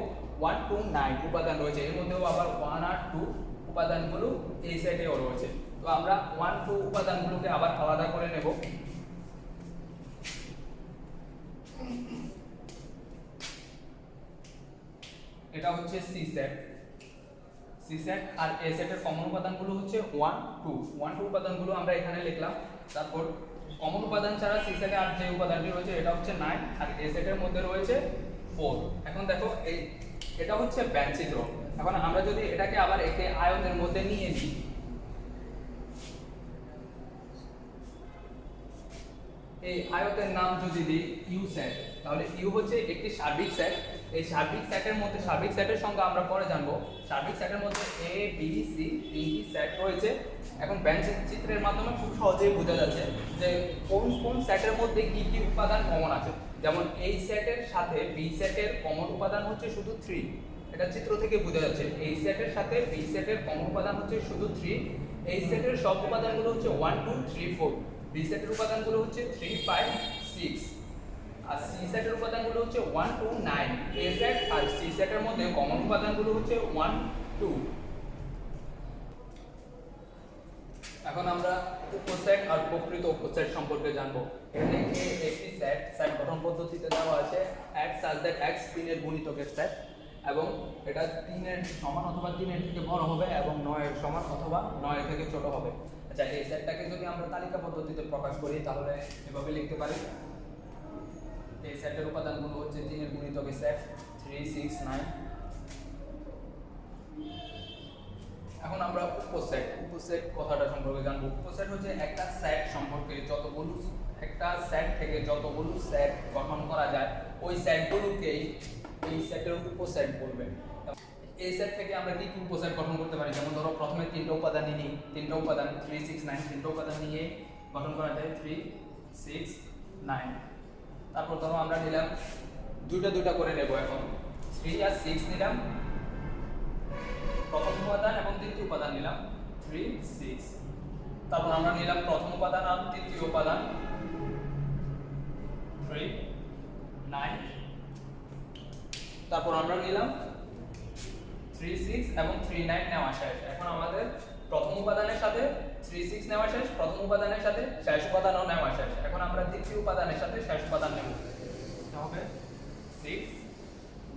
Speaker 1: 1 2 9 উপাদান রয়েছে, এর মধ্যেও আবার 1 আর 2 উপাদানগুলো এই সেটেও রয়েছে। তো আমরা 1 2 উপাদানগুলোকে আবার আলাদা করে নেব। এটা হচ্ছে সি সেট, সি সেট আর এ সেটের কমন উপাদানগুলো হচ্ছে 1 2 1 2 উপাদানগুলো আমরা এখানে লিখলাম। তারপর কমন উপাদান ছাড়া সি সেটে আর যে উপাদানটি রয়েছে এটা হচ্ছে 9 আর এ সেটের মধ্যে রয়েছে 4। এখন দেখো এই এটা হচ্ছে ব্যান্ড চিত্র। এখন আমরা যদি এটাকে আবার একে আয়তের মধ্যে নিয়ে নিই, এই আয়তের নাম যদি দিই ইউ সেট, তাহলে ইউ হচ্ছে একটি সার্বিক সেট। এই সার্বিক সেটের মধ্যে সার্বিক সেটের সংখ্যা আমরা পরে জানবো। সার্বিক সেটের মধ্যে এ বি সি তিনটি সেট রয়েছে। এখন ব্যান্ড চিত্রের মাধ্যমে খুব সহজেই বোঝা যাচ্ছে যে কোন কোন সেটের মধ্যে কি কি উপাদান কমন আছে। যেমন এই সেটের সাথে বি সেটের কমন উপাদান হচ্ছে শুধু 3, এটা চিত্র থেকে বোঝা যাচ্ছে। এই সেটের সাথে বি সেটের কমন উপাদান হচ্ছে শুধু 3। এই সেটের সব উপাদানগুলো হচ্ছে 1 2 3 4। বি সেটের উপাদানগুলো হচ্ছে 3 5 6 আর সি সেটের উপাদানগুলো হচ্ছে 1 2 9। এ সেট আর সি সেটের মধ্যে কমন উপাদানগুলো হচ্ছে 1 2। এখন আমরা উপসেট আর প্রকৃত উপসেট সম্পর্কে জানবো। এখানে একটি সেট সেট গঠন পদ্ধতিতে দেওয়া আছে x such that x 3 এর গুণিতকের সেট, এবং এটা 3 এর সমান অথবা 3 এর থেকে বড় হবে এবং 9 এর সমান অথবা 9 এর থেকে ছোট হবে। আচ্ছা, এই সেটটাকে যদি আমরা তালিকা পদ্ধতিতে প্রকাশ করি তাহলে এভাবে লিখতে পারি। এই সেটের উপাদানগুলো হচ্ছে 3 এর গুণিতকের সেট 3 6 9। এখন আমরা উপসেট কথাটা সম্পর্কে জানবো। উপসেট হচ্ছে একটা সেট সম্পর্কে যতগুলো একটা সেট থেকে যতগুলো সেট গঠন করা যায় ওই সেটগুলোকেই এই সেটের উপসেট বলবে। এই সেট থেকে আমরা কি কি উপসেট গঠন করতে পারি, যেমন ধরো প্রথমে তিনটা উপাদান নিই, তিনটা উপাদান 3 6 9 তিনটা উপাদান নিয়ে গঠন করা যায় 3 6 9। তারপর ধরো আমরা নিলাম দুইটা দুইটা করে নেব। এখন 3 আর 6 নিলাম প্রথম উপাদান এবং দ্বিতীয় উপাদান নিলাম 3 6। তারপর আমরা নিলাম প্রথম উপাদান আর তৃতীয় উপাদান 3 9। তারপর আমরা নিলাম 3 6 এবং 3 9 নেওয়া শেষ। এখন আমাদের প্রথম উপাদানের সাথে 3 6 নেওয়া শেষ, প্রথম উপাদানের সাথে শেষ উপাদানও নেওয়া শেষ। এখন আমরা দ্বিতীয় উপাদানের সাথে শেষ উপাদান নেব, এটা হবে 6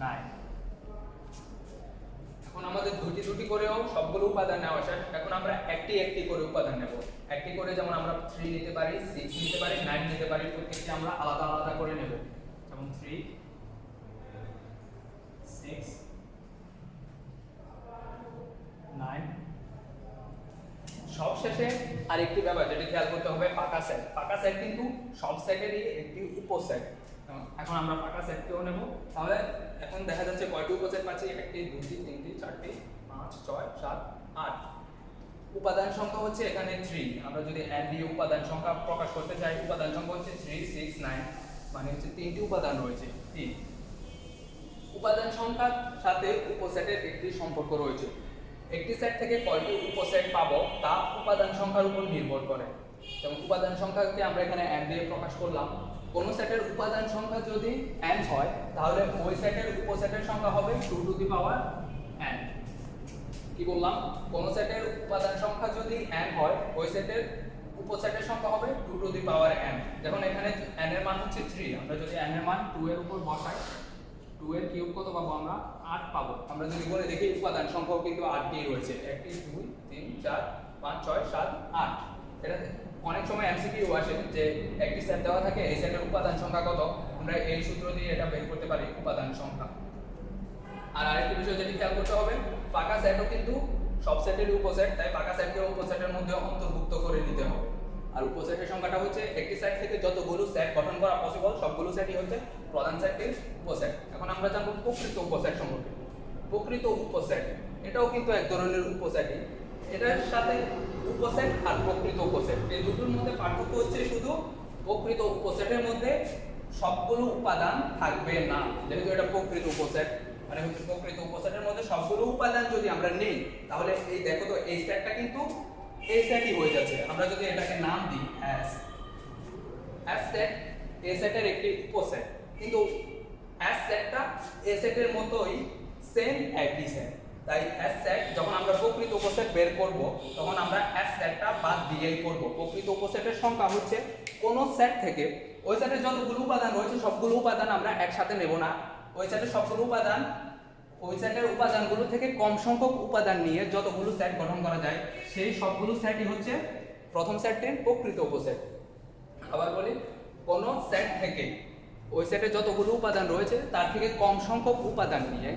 Speaker 1: 9। এখন আমাদের দুটি দুটি করেও সবগুলো উপাদান নেওয়া শেষ। এখন আমরা একটি একটি করে উপাদান নেব, একটি করে, যেমন আমরা 3 নিতে পারি 6 নিতে পারি 9 নিতে পারি, প্রত্যেকটি আমরা আলাদা আলাদা করে নেব। যেমন 3 6 9। সবশেষে আরেকটি ব্যাপার যেটা খেয়াল করতে হবে, ফাঁকা সেট। ফাঁকা সেট কিন্তু সব সেটেরই একটি উপসেট। এখন আমরা ফাঁকা সেটকেও নেব। তাহলে এখন দেখা যাচ্ছে কয়টি উপসেট পাচ্ছি, 1 2 3 4 5 6 7 8। উপাদান সংখ্যা হচ্ছে এখানে 3। আমরা যদি n দিয়ে উপাদান সংখ্যা প্রকাশ করতে চাই, উপাদান সংখ্যা হচ্ছে 3 6 9, মানে হচ্ছে তিনটি উপাদান রয়েছে 3। উপাদান সংখ্যার সাথে উপসেটের একটি সম্পর্ক রয়েছে। একটি সেট থেকে কয়টি উপসেট পাবো তা উপাদান সংখ্যার উপর নির্ভর করে। যেমন উপাদান সংখ্যাকে আমরা এখানে n দিয়ে প্রকাশ করলাম। কোন সেটের উপাদান সংখ্যা যদি n হয় তাহলে ওই সেটের উপসেটের সংখ্যা হবে 2 টু দি পাওয়ার n। কি বললাম, কোন সেটের উপাদান সংখ্যা যদি n হয় ওই সেটের উপসেটের সংখ্যা হবে 2 টু দি পাওয়ার n। যেমন এখানে n এর মান হচ্ছে 3, আমরা যদি n এর মান 2 এর উপর বসাই 2 এর কিউব কত পাবো, আমরা 8 পাবো। আমরা যদি বলে দেখি উপাদান সংখ্যাও কিন্তু 8টি রয়েছে, 1 2 3 4 5 6 7 8। এটা অনেক সময় এমসিকিউ আসে যে একটি সেট দেওয়া থাকে, এই সেটের উপাদান সংখ্যা কত, আমরা এই সূত্র দিয়ে এটা বের করতে পারি উপাদান সংখ্যা। আর আরেকটি বিষয় যেটি খেয়াল করতে হবে, ফাঁকা সেটও কিন্তু সব সেটেরই উপসেট, তাই ফাঁকা সেটকে উপসেটের মধ্যে অন্তর্ভুক্ত করে নিতে হবে। আর উপসেটের সংখ্যাটা হচ্ছে একটি সেট থেকে যতগুলো সেট গঠন করা পসিবল সবগুলো সেটই হচ্ছে প্রধান সেটের উপসেট। এখন আমরা জানব প্রকৃত উপসেট সম্পর্কে। প্রকৃত উপসেট এটাও কিন্তু এক ধরনের উপসেটই। এটার সাথে উপসেট আর প্রকৃত উপসেট এই দুটোর মধ্যে পার্থক্য হচ্ছে শুধু প্রকৃত উপসেটের মধ্যে সবগুলো উপাদান থাকবে না। যেহেতু এটা প্রকৃত উপসেট, মানে হচ্ছে প্রকৃত উপসেটের মধ্যে সবগুলো উপাদান যদি আমরা নেই তাহলে এই দেখো তো এই সেটটা কিন্তু এই সেটই হয়ে যাচ্ছে। আমরা যদি এটাকে নাম দিই অ্যাস সেট, এ সেটের একটি উপসেট, কিন্তু এস সেটটা এ সেটের মতোই সেম একই সেট। তাই এস সেট যখন আমরা প্রকৃত উপসেট বের করব তখন আমরা এস সেটটা বাদ দিয়েই করব। প্রকৃত উপসেটের সংখ্যা হচ্ছে কোন সেট থেকে ওই সেটের যতগুলো উপাদান রয়েছে সবগুলো উপাদান আমরা একসাথে নেব না, ওই সেটের সবগুলো উপাদান ওই সেটের উপাদানগুলো থেকে কম সংখ্যক উপাদান নিয়ে যতগুলো সেট গঠন করা যায় সেই সবগুলো সেটই হচ্ছে প্রথম সেটটির প্রকৃত উপসেট। আবার বলি, কোন সেট থেকে ওই সেটে যতগুলো উপাদান রয়েছে তার থেকে কম সংখ্যক উপাদান নিয়ে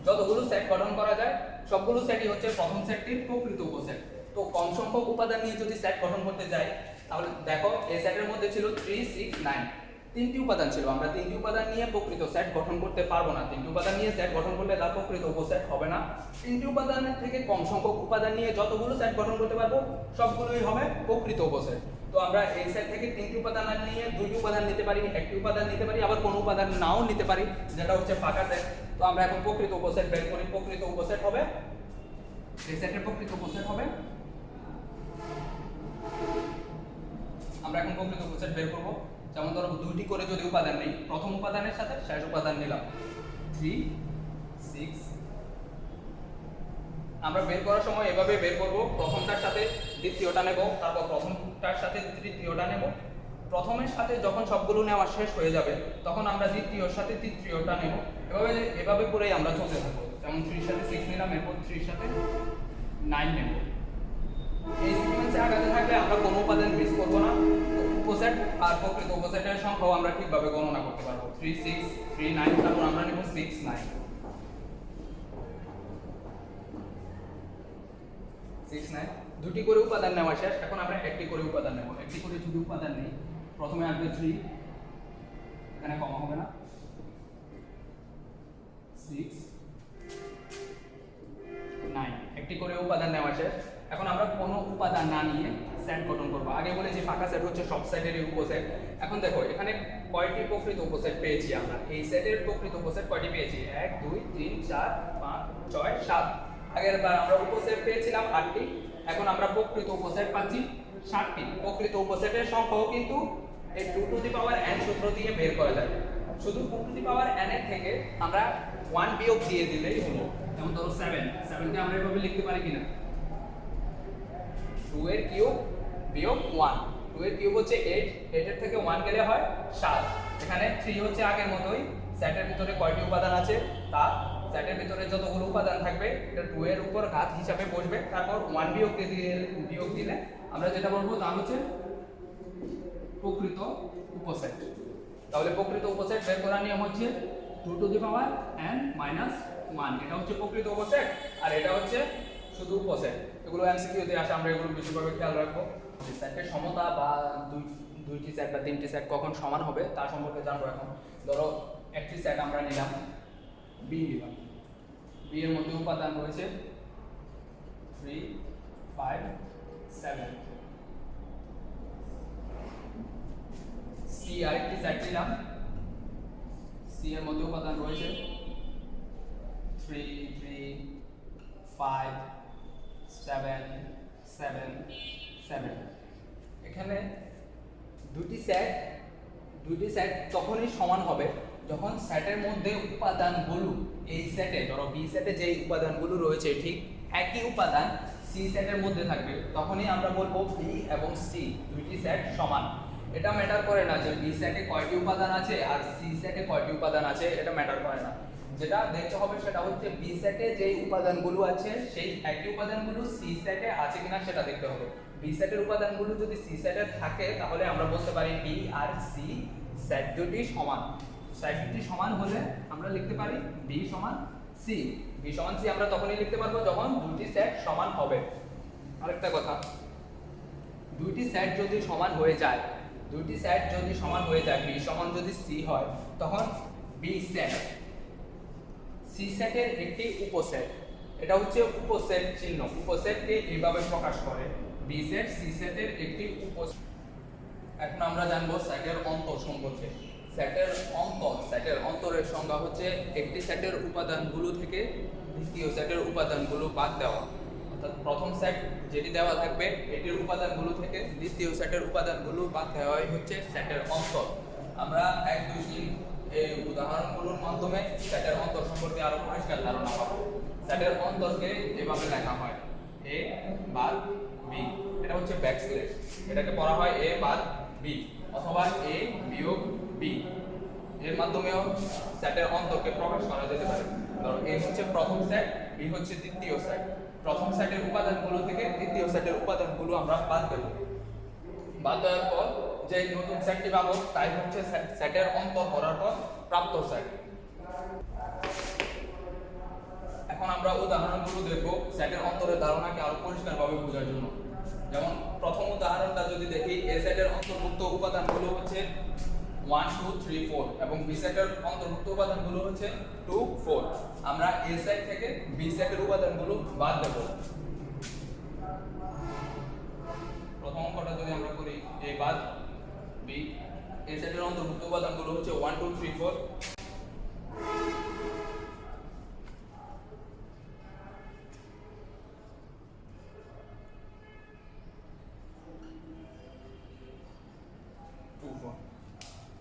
Speaker 1: যতগুলো সেট গঠন করা যায় সবগুলো সেটই হচ্ছে প্রথম সেটটির প্রকৃত উপসেট। তো কম সংখ্যক উপাদান নিয়ে যদি সেট গঠন করতে যাই তাহলে দেখো এই সেটের মধ্যে ছিল 3, 6, 9, তিনটি উপাদান ছিল। আমরা তিনটি উপাদান নিয়ে প্রকৃত সেট গঠন করতে পারবো না, তিনটি উপাদান নিয়ে সেট গঠন করলে তার প্রকৃত উপসেট হবে না। তিনটি উপাদানের থেকে কম সংখ্যক উপাদান নিয়ে যতগুলো সেট গঠন করতে পারবো সবগুলোই হবে প্রকৃত উপসেট। তো আমরা এই সেট থেকে তিনটি উপাদান নিয়ে দুইটি উপাদান নিতে পারি, একটি উপাদান নিতে পারি, আবার কোনো উপাদান নাও নিতে পারি, যেটা হচ্ছে ফাঁকা সেট। তো আমরা এখন প্রকৃত উপসেট বের করি। প্রকৃত উপসেট হবে, এই সেটের প্রকৃত উপসেট হবে, আমরা এখন প্রকৃত উপসেট বের করব। যেমন ধরো দুইটি করে যদি উপাদান নেই, প্রথম উপাদানের সাথে শেষ উপাদান নিলাম 3, 6। আমরা বের করার সময় এভাবে বের করব, প্রথমটার সাথে দ্বিতীয়টা নেব, তারপর প্রথমটার সাথে তৃতীয়টা নেব। প্রথমের সাথে যখন সবগুলো নেওয়া শেষ হয়ে যাবে তখন আমরা দ্বিতীয়র সাথে তৃতীয়টা নেব। এভাবে করেই আমরা চলতে থাকবো। যেমন 3 এর সাথে 6 নিলাম, এরপর 3 এর সাথে 9 নেব। এই সিকোয়েন্সে আগাতে থাকলে আমরা কোনো উপাদান মিস করব না। উপসেট আর প্রকৃত উপসেটের সংখ্যাও আমরা ঠিকভাবে গণনা করতে পারবো। 3, 6, 3, 9, তারপর আমরা নেব 6, 9, 6, 9। দুটি করে উপাদান নেওয়া শেষ, এখন আমরা একটি করে উপাদান নেব। একটি করে যদি উপাদান নেই, প্রথমে আসবে 3, এখানে কমা হবে না, 6, 9। একটি করে উপাদান নেওয়া শেষ। এখন আমরা কোনো উপাদান না নিয়ে সেট গঠন করব। আগে বলে যে ফাঁকা সেট হচ্ছে সব সেটেরই উপসেট। এখন দেখো এখানে কয়টি প্রকৃত উপসেট পেয়েছি আমরা। এই সেটের প্রকৃত উপসেট কয়টি পেয়েছি? 1, 2, 3, 4, 5, 6, 7। আগের বার আমরা উপসেট পেয়েছিলাম 8টি, এখন আমরা প্রকৃত উপসেট পাচ্ছি 7টি। প্রকৃত উপসেটের সংখ্যাও কিন্তু এই 2 টু দি পাওয়ার n সূত্র দিয়ে বের করা যায়। শুধু 2 টু দি পাওয়ার n এর থেকে আমরা 1 বিয়োগ দিয়ে দিলেই হলো। যেমন ধরো 7 কে আমরা এভাবে লিখতে পারি কিনা, 2 এর কিউব বিয়োগ 1, 2 এর কিউব হচ্ছে 8, 8 এর থেকে 1 গেলে হয় 7। এখানে 3 হচ্ছে আগের মতোই, সেটের ভিতরে কয়টি উপাদান আছে তা, সেটের ভিতরে যতগুলো উপাদান থাকবে এটা 2 এর উপর ঘাত হিসাবে বসবে, তারপর 1 বিয়োগ দিলে আমরা যেটা বলবো তা হচ্ছে প্রকৃত উপসেট। তাহলে প্রকৃত উপসেট বের করার নিয়ম হচ্ছে 2 to the power n minus 1। এটা হচ্ছে প্রকৃত উপসেট আর এটা হচ্ছে শুধু উপসেট। এগুলো এমসিকিউ তে আসে, আমরা এগুলো বিশেষভাবে খেয়াল রাখবো। সেটের সমতা বা দুইটি সেট বা তিনটি সেট কখন সমান হবে তা সম্পর্কে জানবো। এখন ধরো একটি সেট আমরা নিলাম, বি নিলাম, বি এর মধ্যে উপাদান রয়েছে 3, 5, 7। সি আরেকটি সেট নিলাম, সি এর মধ্যে উপাদান রয়েছে 3, 3, 5, 7, 7, 7। এখানে দুটি সেট তখনই সমান হবে যখন সেটের মধ্যে উপাদানগুলো, এই সেটে ধরো বি সেটে যে উপাদানগুলো রয়েছে ঠিক একই উপাদান সি সেটের মধ্যে থাকবে, তখনই আমরা বলবো বি এবং সি দুইটি সেট সমান। এটা ম্যাটার করে না যে বি সেটে কয়টি উপাদান আছে আর সি সেটে কয়টি উপাদান আছে, এটা ম্যাটার করে না। যেটা দেখতে হবে সেটা হচ্ছে বি সেটে যে উপাদানগুলো আছে সেই একই উপাদানগুলো সি সেটে আছে কিনা সেটা দেখতে হবে। বি সেটের উপাদানগুলো যদি সি সেটে থাকে তাহলে আমরা বলতে পারি বি আর সি সেট দুটি সমান। সেট দুটি সমান হলে আমরা লিখতে পারি বি সমান সি। বি সমান সি আমরা তখনই লিখতে পারবো যখন দুটি সেট সমান হবে। আরেকটা কথা, দুইটি সেট যদি সমান হয়ে যায়, বি সমান যদি সি হয় তখন বি সেট সি সেটের একটি উপসেট। এটা হচ্ছে উপসেট চিহ্ন, উপসেটকে এইভাবে প্রকাশ করে, বি সেট সি সেটের একটি উপসেট। এখন আমরা জানবো সেটের অন্তর সম্পর্কে। সেটের অন্তরের সংজ্ঞা হচ্ছে একটি সেটের উপাদানগুলো থেকে দ্বিতীয় সেটের উপাদানগুলো বাদ দেওয়া। অর্থাৎ প্রথম সেট যেটি দেওয়া থাকবে এটির উপাদানগুলো থেকে দ্বিতীয় সেটের উপাদানগুলো বাদ দেওয়াই হচ্ছে সেটের অন্তর। আমরা 1 2 3 এই উদাহরণগুলোর মাধ্যমে সেটের অন্তর সম্পর্কে আরো পরিষ্কার ধারণা পাবো। সেটের অন্তরকে এভাবে লেখা হয় a বাদ b, এটা হচ্ছে ব্যাকস্ল্যাশ, এটাকে পড়া হয় a বাদ b অথবা a বিয়োগ b। এর মাধ্যমেও সেটের অন্তরকে প্রকাশ করা যেতে পারে। ধরো a হচ্ছে প্রথম সেট, b হচ্ছে দ্বিতীয় সেট। প্রথম সেটের উপাদানগুলো থেকে দ্বিতীয় সেটের উপাদানগুলো আমরা বাদ দেব। বাদ দেওয়ার পর যে নতুন সেটটি পাবো তাই হচ্ছে সেটের অন্তর করার পর প্রাপ্ত সেট। এখন আমরা উদাহরণগুলো দেখব সেটের অন্তরের ধারণাকে আরো পরিষ্কারভাবে বোঝার জন্য। যেমন প্রথম উদাহরণটা যদি দেখি, এ সেটের অন্তর্ভুক্ত উপাদানগুলো হচ্ছে 1 2 3 4 এবং বি সেটের অন্তর্ভুক্ত উপাদানগুলো হচ্ছে 2 4। আমরা এ সেট থেকে বি সেটের উপাদানগুলো বাদ দেব। প্রথম অঙ্কটা যদি আমরা করি এ বাদ বি, এ সেটের অন্তর্ভুক্ত উপাদানগুলো হচ্ছে 1 2 3 4।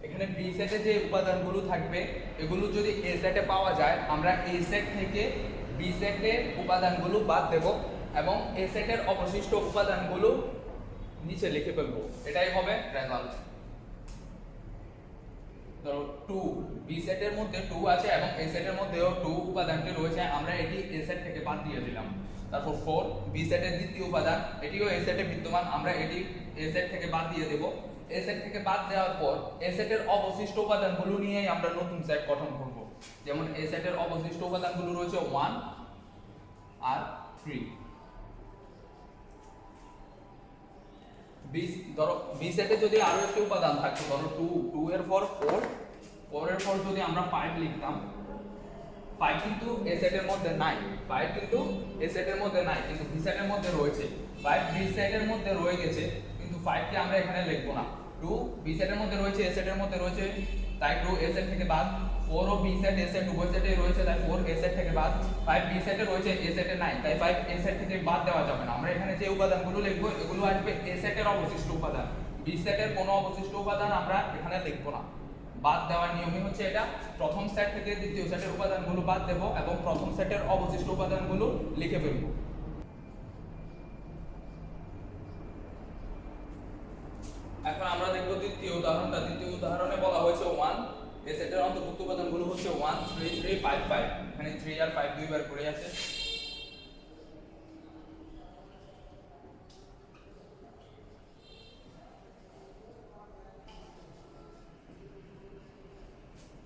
Speaker 1: এখানে বি সেটে যে উপাদানগুলো থাকবে এগুলো যদি এ সেটে পাওয়া যায়, আমরা এ সেট থেকে বি সেটের উপাদানগুলো বাদ দেব এবং এ সেটের অবশিষ্ট উপাদানগুলো নিচে লিখে ফেলবো। এটাই হবে রেজাল্ট। ধরো 2, বি সেটের মধ্যে 2 আছে এবং এ সেটের মধ্যেও 2 উপাদানটি রয়েছে, আমরা এটি এ সেট থেকে বাদ দিয়ে দিলাম। তারপর 4, বি সেটের দ্বিতীয় উপাদান, এটিও এ সেটে বিদ্যমান, আমরা এটি এ সেট থেকে বাদ দিয়ে দেব। এ সেট থেকে বাদ দেওয়ার পর এ সেটের অবশিষ্ট উপাদানগুলো নিয়েই আমরা নতুন সেট গঠন করব। যেমন এ সেটের অবশিষ্ট উপাদানগুলো রয়েছে 1 আর 3। ধরো বি সেটে যদি আরো একটি উপাদান থাকতো, ধরো 2 এর পর 4 এর পর যদি আমরা 5 লিখতাম, 5 কিন্তু এ সেটের মধ্যে নাই, 5 কিন্তু এ সেটের মধ্যে নাই কিন্তু বি সেটের মধ্যে রয়েছে। 5 বি সেটের মধ্যে রয়ে গেছে কিন্তু 5 কে আমরা এখানে লিখব না। 2 বি সেটের মধ্যে রয়েছে, এ সেটের মধ্যে রয়েছে, তাই 2 এ সেট থেকে বাদ। 4 ও বি সেট এ সেট উভয় সেটে রয়েছে, তাই 4 এ সেট থেকে বাদ। 5 বি সেটে রয়েছে, এ সেটে নাই, তাই 5 এ সেট থেকে বাদ দেওয়া যাবে না। আমরা এখানে যে উপাদানগুলো লিখব এগুলো আসবে এ সেটের অবশিষ্ট উপাদান। বি সেটের কোনো অবশিষ্ট উপাদান আমরা এখানে লিখব না। বাদ দেওয়ার নিয়মই হচ্ছে এটা, প্রথম সেট থেকে দ্বিতীয় সেটের উপাদানগুলো বাদ দেব এবং প্রথম সেটের অবশিষ্ট উপাদানগুলো লিখে ফেলব। এখন আমরা দেখব দ্বিতীয় উদাহরণটা। দ্বিতীয় উদাহরণে বলা হয়েছে 1, এ সেটের অন্তর্ভুক্ত উপাদানগুলো হচ্ছে 1 3 3 5 5। এখানে 3 আর 5 দুইবার পড়ে আছে।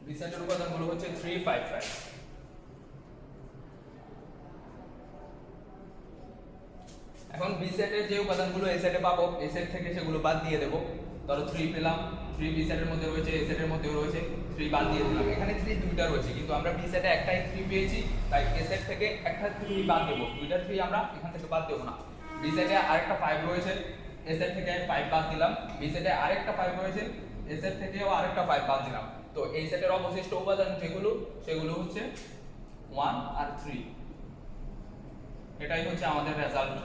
Speaker 1: বি সেটের উপাদানগুলো হচ্ছে 3 5 5। এখন বি সেটের যে উপাদানগুলো এ সেটে পাবো, এ সেট থেকে সেগুলো বাদ দিয়ে দেব। ধরো 3 পেলাম, 3 বি সেটের মধ্যে রয়েছে, এ সেটের মধ্যেও রয়েছে, 3 বাদ দিয়ে দিলাম। এখানে 3 দুইটা রয়েছে কিন্তু আমরা বি সেটে একটাই 3 পেয়েছি, তাই এ সেট থেকে একটা 3 বাদ দেব। দুইটা 3 আমরা এখান থেকে বাদ দেব না। বি সেটে আরেকটা 5 রয়েছে, এ সেট থেকে 5 বাদ দিলাম। বি সেটে আরেকটা 5 রয়েছে, এ সেট থেকেও আরেকটা 5 বাদ দিলাম। তো এই সেটের অবশিষ্ট উপাদান যেগুলো সেগুলো হচ্ছে 1 আর 3। এটাই হচ্ছে আমাদের রেজাল্ট।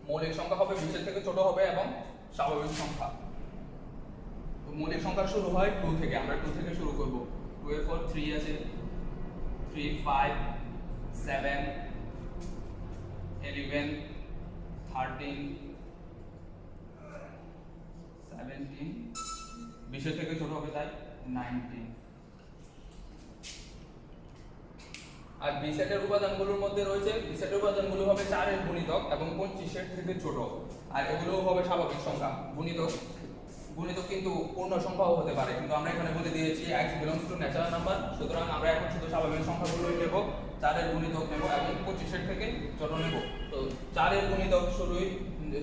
Speaker 1: মৌলিক সংখ্যা হবে 20 এর থেকে ছোট হবে এবং স্বাভাবিক সংখ্যা। তো মৌলিক সংখ্যা শুরু হয় 2 থেকে, আমরা 2 থেকে শুরু করব। 2 এর পর 3 আছে, 3 5 7 11 13 17, 20 এর থেকে ছোট হবে তাই 19। আর বি সেটের উপাদানগুলোর মধ্যে রয়েছে, বি সেটের উপাদানগুলো হবে 4 এর গুণিতক এবং 25 এর থেকে ছোট, আর এগুলো হবে স্বাভাবিক সংখ্যা। গুণিতক কিন্তু পূর্ণ সংখ্যাও হতে পারে, কিন্তু আমরা এখানে বলে দিয়েছি x belongs to natural number, সুতরাং আমরা এখন শুধু স্বাভাবিক সংখ্যাগুলোই নেব। 4 এর গুণিতক নেব এবং 25 এর থেকে ছোট নেব। তো 4 এর গুণিতক শুরুই,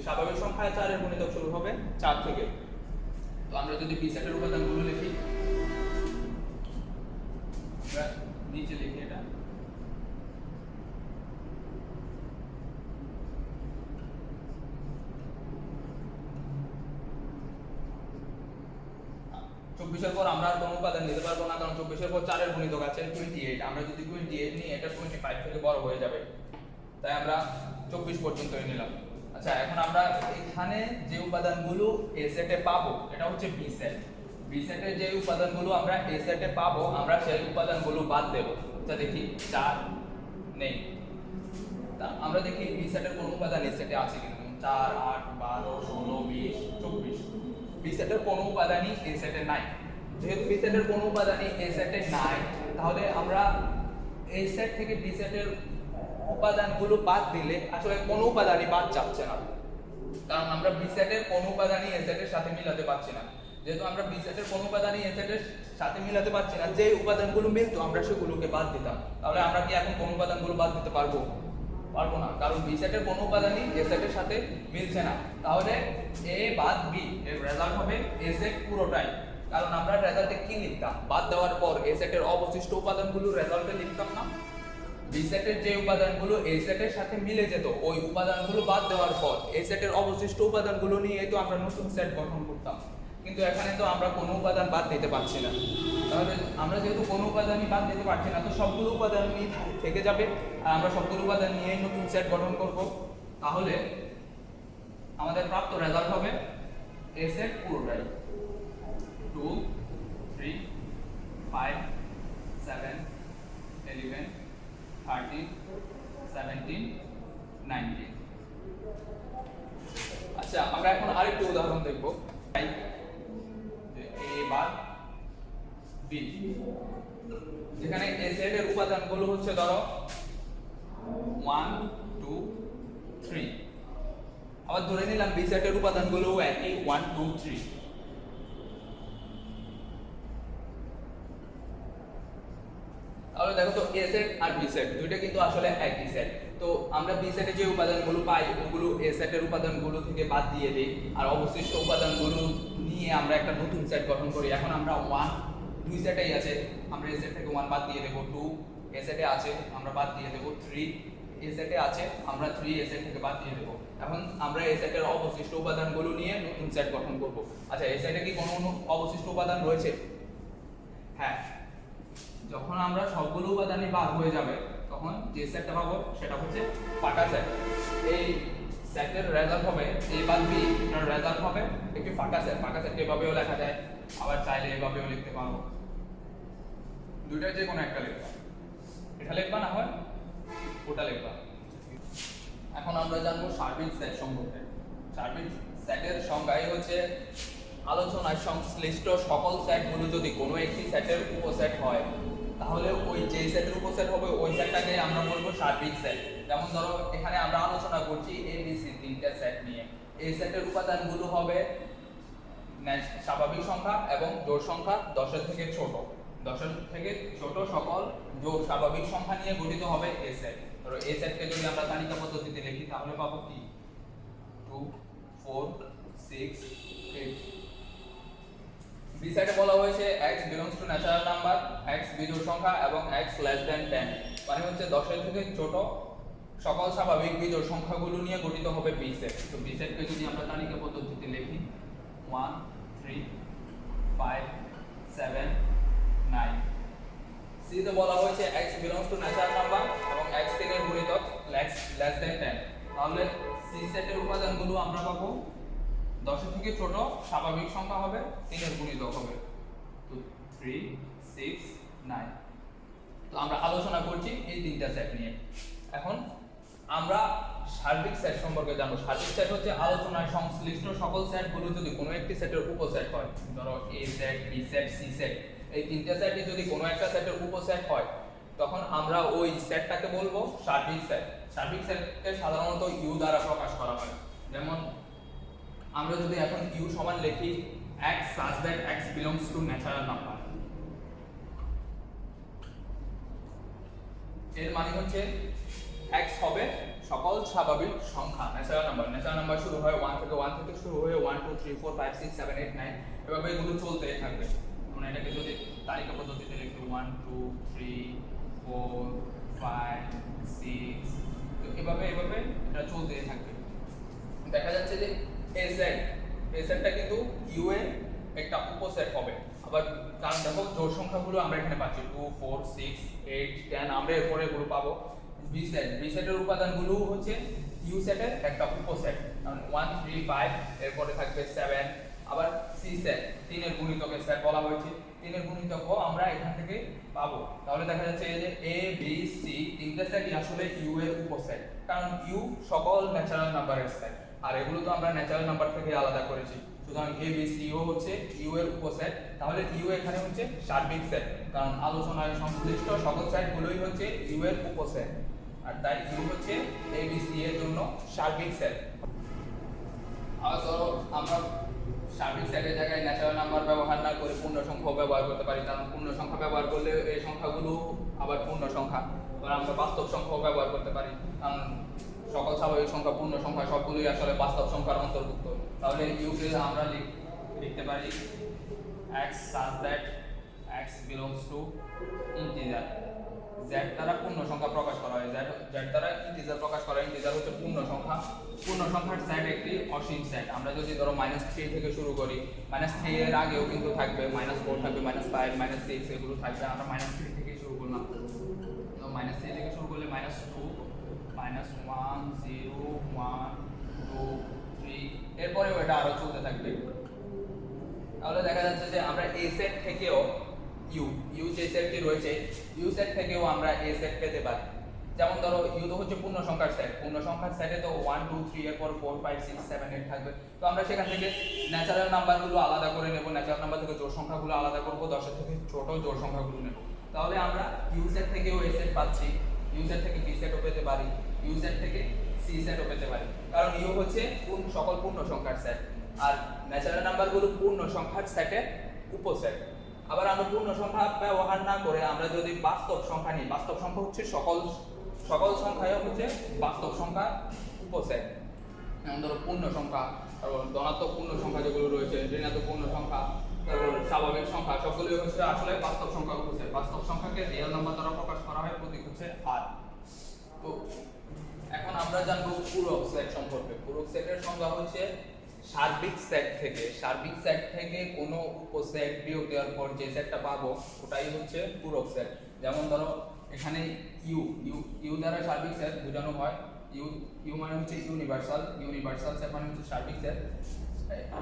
Speaker 1: স্বাভাবিক সংখ্যায় 4 এর গুণিতক শুরু হবে 4 থেকে। তো আমরা যদি বি সেটের উপাদানগুলো লিখি, আমরা নিচে লিখি এটা। চব্বিশের পর আমরা আর কোনো উপাদান নিতে পারবো না, কারণ 24 এর পর 4 এর গুণিতক আছে 28। আমরা যদি 28 নিই, এটা 25 থেকে বড় হয়ে যাবে, তাই আমরা 24 পর্যন্তই নিলাম। আচ্ছা, এখন আমরা এখানে যে উপাদানগুলো এ সেটে পাবো এটা হচ্ছে বি সেট। বি সেটের যে উপাদানগুলো আমরা এ সেটে পাবো আমরা সেই উপাদানগুলো বাদ দেব। আচ্ছা দেখি 4 নেই, তা আমরা দেখি বি সেটের কোন উপাদান এ সেটে আছে কিনা। 4 8 12 16 20 24 বি সেটের কোন উপাদানই এ সেটে নাই। যেহেতু বি সেটের কোন উপাদানই এ সেটে নাই, তাহলে আমরা এ সেট থেকে বি সেটের উপাদানগুলো বাদ দিলে আসলে কোন উপাদানই বাদ যাচ্ছে না, কারণ আমরা বি সেটের কোন উপাদানই এ সেটের সাথে মিলাতে পারছি না। যেহেতু আমরা বি সেটের কোন উপাদানই এ সেটের সাথে মিলাতে পারছি না, যে উপাদানগুলো মিলতো আমরা সেগুলোকে বাদ দিতাম। তাহলে আমরা কি এখন কোন উপাদানগুলো বাদ দিতে পারবো? পারবো না, কারণ বি সেটের কোন উপাদানই এ সেটের সাথে মিলছে না। তাহলে এ বাদ বি এর রেজাল্ট হবে এ সেট পুরোটাই। কারণ আমরা রেজাল্টে কি লিখতাম? বাদ দেওয়ার পর এ সেটের অবশিষ্ট উপাদানগুলো রেজাল্টে লিখতাম না। বি সেটের যে উপাদানগুলো এ সেটের সাথে মিলে যেত ওই উপাদানগুলো বাদ দেওয়ার পর এ সেটের অবশিষ্ট উপাদানগুলো নিয়ে তো আমরা নতুন সেট গঠন করতাম। কিন্তু এখানে তো আমরা কোনো উপাদান বাদ দিতে পারছি না। তাহলে আমরা যেহেতু কোনো উপাদানই বাদ দিতে পারছি না, তো সবগুলো উপাদানই থেকে যাবে আর আমরা সবগুলো উপাদান নিয়েই নতুন সেট গঠন করব। তাহলে আমাদের প্রাপ্ত রেজাল্ট হবে এ সেট পুরোটাই 2 3 5 7 11 13 17 19। আচ্ছা, আমরা এখন আরেকটি উদাহরণ দেখব। এ বাদ বি, যেখানে এ সেটের উপাদানগুলো হচ্ছে ধরো 1 2 3। আবার ধরে নিলাম বি সেটের উপাদানগুলো একই 1 2 3। তাহলে দেখো তো এ সেট আর বি সেট দুইটা কিন্তু আসলে একই সেট। তো আমরা বি সেটে যে উপাদানগুলো পাই ওগুলো এ সেটের উপাদানগুলো থেকে বাদ দিয়ে দেই আর অবশিষ্ট উপাদানগুলো নিয়ে আমরা একটা নতুন সেট গঠন করি। এখন আমরা 1 দুই সেটেই আছে, আমরা এ সেট থেকে 1 বাদ দিয়ে দেব। 2 এ সেটে আছে, আমরা বাদ দিয়ে দেব। 3 এ সেটে আছে, আমরা 3 এ সেট থেকে বাদ দিয়ে দেব। এখন আমরা এ সেটের অবশিষ্ট উপাদানগুলো নিয়ে নতুন সেট গঠন করব। আচ্ছা, এ সেটে কি কোনো অবশিষ্ট উপাদান রয়েছে? হ্যাঁ, যখন আমরা সবগুলো উপাদানই বাদ হয়ে যাবে তখন যে সেটটা পাবো সেটা হচ্ছে ফাঁকা সেট। এই সেটের রেজাল্ট হবে এ বাদ বি, এর রেজাল্ট হবে একটি ফাঁকা সেট। ফাঁকা সেট এভাবেও লেখা যায়, আবার চাইলে এভাবেও লিখতে পারো। দুইটার যে কোনো একটা লিখবা, এটা লিখবা না হয় ওটা লিখবা। এখন আমরা জানবো সার্বিক সেট সম্পর্কে। সার্বিক সেটের সংজ্ঞাই হচ্ছে আলোচনায় সংশ্লিষ্ট সকল সেটগুলো যদি কোনো একটি সেটের উপসেট হয় তাহলে ওই যে সেটের উপসেট হবে ওই সেটটাকে আমরা বলবো সার্বিক সেট। যেমন ধরো এখানে আমরা আলোচনা করছি এ বি সি তিনটা সেট নিয়ে। এই সেটের উপাদানগুলো হবে স্বাভাবিক সংখ্যা এবং জোড় সংখ্যা 10 এর থেকে ছোট। 10 এর থেকে ছোট সকল জোড় স্বাভাবিক সংখ্যা নিয়ে গঠিত হবে এ সেট। ধরো এই সেটকে যদি আমরা তালিকা পদ্ধতিতে লিখি তাহলে পাবো কি 2 4 6 8। বি সাইডে বলা হয়েছে x belongs to natural number, x বিজোড় সংখ্যা এবং x less than 10, মানে হচ্ছে 10 এর থেকে ছোট সকল স্বাভাবিক বিজোড় সংখ্যাগুলো নিয়ে গঠিত হবে বি সেট। তো বি সেটকে যদি আমরা তালিকা পদ্ধতিতে লিখি 1 3 5 7 9। সি তে বলা হয়েছে x belongs to natural number এবং x 10 এর গুণিতক x less than 10। তাহলে সি সেটের উপাদানগুলো আমরা পাবো 10 এর থেকে ছোট স্বাভাবিক সংখ্যা হবে, 3 এর গুণিতক হবে। তো 3 6 9। তো আমরা আলোচনা করছি এই তিনটা সেট নিয়ে। এখন আমরা সার্বিক সেট সম্পর্কে জানবো। সার্বিক সেট হচ্ছে আলোচনায় সংশ্লিষ্ট সকল সেটগুলো যদি কোনো একটি সেটের উপসেট হয়, ধরো A set B set C set, এই তিনটা সেটই যদি কোনো একটা সেটের উপসেট হয় তখন আমরা ওই সেটটাকে বলবো সার্বিক সেট। সার্বিক সেটকে সাধারণত ইউ দ্বারা প্রকাশ করা হয়। যেমন আমরা যদি এখন ইউ সমান লিখি x such that x belongs to natural number, এর মানে হচ্ছে x হবে সকল স্বাভাবিক সংখ্যা ন্যাচারাল নাম্বার। ন্যাচারাল নাম্বার শুরু হয় 1 থেকে, 1 থেকে শুরু হয়ে 1 2 3 4 5 6 7 8 9 এভাবে এগুলো চলতে থাকবে। আমরা এটাকে যদি তালিকা পদ্ধতিতে লিখি 1 2 3 4 5 6, তো এভাবে এটা চলতে থাকবে। দেখা যাচ্ছে যে এ সেটটা কিন্তু ইউ এর একটা উপসেট হবে। আবার কারণ দেখো জোড় সংখ্যাগুলো আমরা এখানে পাচ্ছি 2 4 6 8 10, আমরা এরপরে এগুলো পাবো। বি সেটের উপাদানগুলো হচ্ছে ইউ সেটের একটা উপসেট, কারণ 1 3 5 এরপরে থাকবে 7, আবার সি সেট 3 এর গুণিতকের সেট বলা হয়েছে, 3 এর গুণিতকও আমরা এখান থেকে পাবো। তাহলে দেখা যাচ্ছে এই যে এ বি সি তিনটে সেটই আসলে ইউ এর উপসেট, কারণ ইউ সকল ন্যাচারাল নাম্বারের সেট, আর এগুলো তো আমরা ন্যাচারাল নাম্বার থেকে আলাদা করেছি, সুতরাং এ বি সি ও হচ্ছে ইউ এর উপসেট। তাহলে ইউ এখানে হচ্ছে সার্বিক সেট, কারণ আলোচনায় সংশ্লিষ্ট সকল সেটগুলোই হচ্ছে ইউ এর উপসেট, আর তাই ইউ হচ্ছে এ বি সি এর জন্য সার্বিক সেট। আবার ধরো আমরা সার্বিক সেটের জায়গায় ন্যাচারাল নাম্বার ব্যবহার না করে পূর্ণ সংখ্যা ব্যবহার করতে পারি, কারণ পূর্ণ সংখ্যা ব্যবহার করলে এই সংখ্যাগুলো আবার পূর্ণ সংখ্যা, আবার আমরা বাস্তব সংখ্যাও ব্যবহার করতে পারি, কারণ সকল স্বাভাবিক সংখ্যা পূর্ণ সংখ্যা সবগুলোই আসলে বাস্তব সংখ্যার অন্তর্ভুক্ত। তাহলে ইউকে আমরা লিখতে পারি x such that x belongs to integer, z দ্বারা পূর্ণ সংখ্যা প্রকাশ করা হয়, z দ্বারা ইন্টিজার প্রকাশ করা হয়, ইন্টিজার হচ্ছে পূর্ণ সংখ্যা, পূর্ণ সংখ্যার সেট একটি অসীম সেট। আমরা যদি ধরো -3 থেকে শুরু করি, -3 এর আগেও কিন্তু থাকবে -4 থাকবে, -5 -6 এগুলো থাকবে, আমরা -3 থেকে শুরু করলাম, তো -3 থেকে শুরু করলে -2 -1 0 1 2 3 এরপরেও এটা আরো চলতে থাকবে। তাহলে দেখা যাচ্ছে যে আমরা এ সেট থেকেও ইউ যে সেটটি রয়েছে ইউ সেট থেকেও আমরা এ সেট পেতে পারি। যেমন ধরো ইউ তো হচ্ছে পূর্ণ সংখ্যার সেট, পূর্ণ সংখ্যার সেটে তো 1 2 3 এরপর 4 5 6 7 8 থাকবে, তো আমরা সেখান থেকে ন্যাচারাল নাম্বারগুলো আলাদা করে নেব, ন্যাচারাল নাম্বার থেকে জোড় সংখ্যাগুলো আলাদা করব, 10 এর থেকে ছোট জোড় সংখ্যাগুলো নেব। তাহলে আমরা ইউ সেট থেকেও এ সেট পাচ্ছি, ইউ সেট থেকে বি সেটও পেতে পারি, ইউ সেট থেকে সি সেটও পেতে পারি, কারণ ইউ হচ্ছে সকল পূর্ণ সংখ্যার সেট, আর ন্যাচারাল নাম্বারগুলো পূর্ণ সংখ্যার সেটের উপসেট। আবার আমরা পূর্ণ সংখ্যা ব্যবহার না করে আমরা যদি বাস্তব সংখ্যা নিই, বাস্তব সংখ্যা হচ্ছে সকল সংখ্যাই হচ্ছে বাস্তব সংখ্যার উপসেট। যেমন ধরো পূর্ণ সংখ্যা, তারপর ধনাত্মক পূর্ণ সংখ্যা যেগুলো রয়েছে, ঋণাত্মক পূর্ণ সংখ্যা, তারপর স্বাভাবিক সংখ্যা, সবগুলোই হচ্ছে আসলে বাস্তব সংখ্যার উপসেট। বাস্তব সংখ্যাকে রিয়েল নাম্বার দ্বারা প্রকাশ করা হয়, প্রতীক হচ্ছে আর। তো এখন আমরা জানবো পূরক সেট সম্পর্কে। পূরক সেটের সংজ্ঞা হচ্ছে সার্বিক সেট থেকে কোনো উপসেট বিয়োগ দেওয়ার পর যে সেটটা পাবো ওটাই হচ্ছে পূরক সেট। যেমন ধরো এখানে ইউ দ্বারা সার্বিক সেট বোঝানো হয়, ইউ মানে হচ্ছে ইউনিভার্সাল সেট মানে হচ্ছে সার্বিক সেট,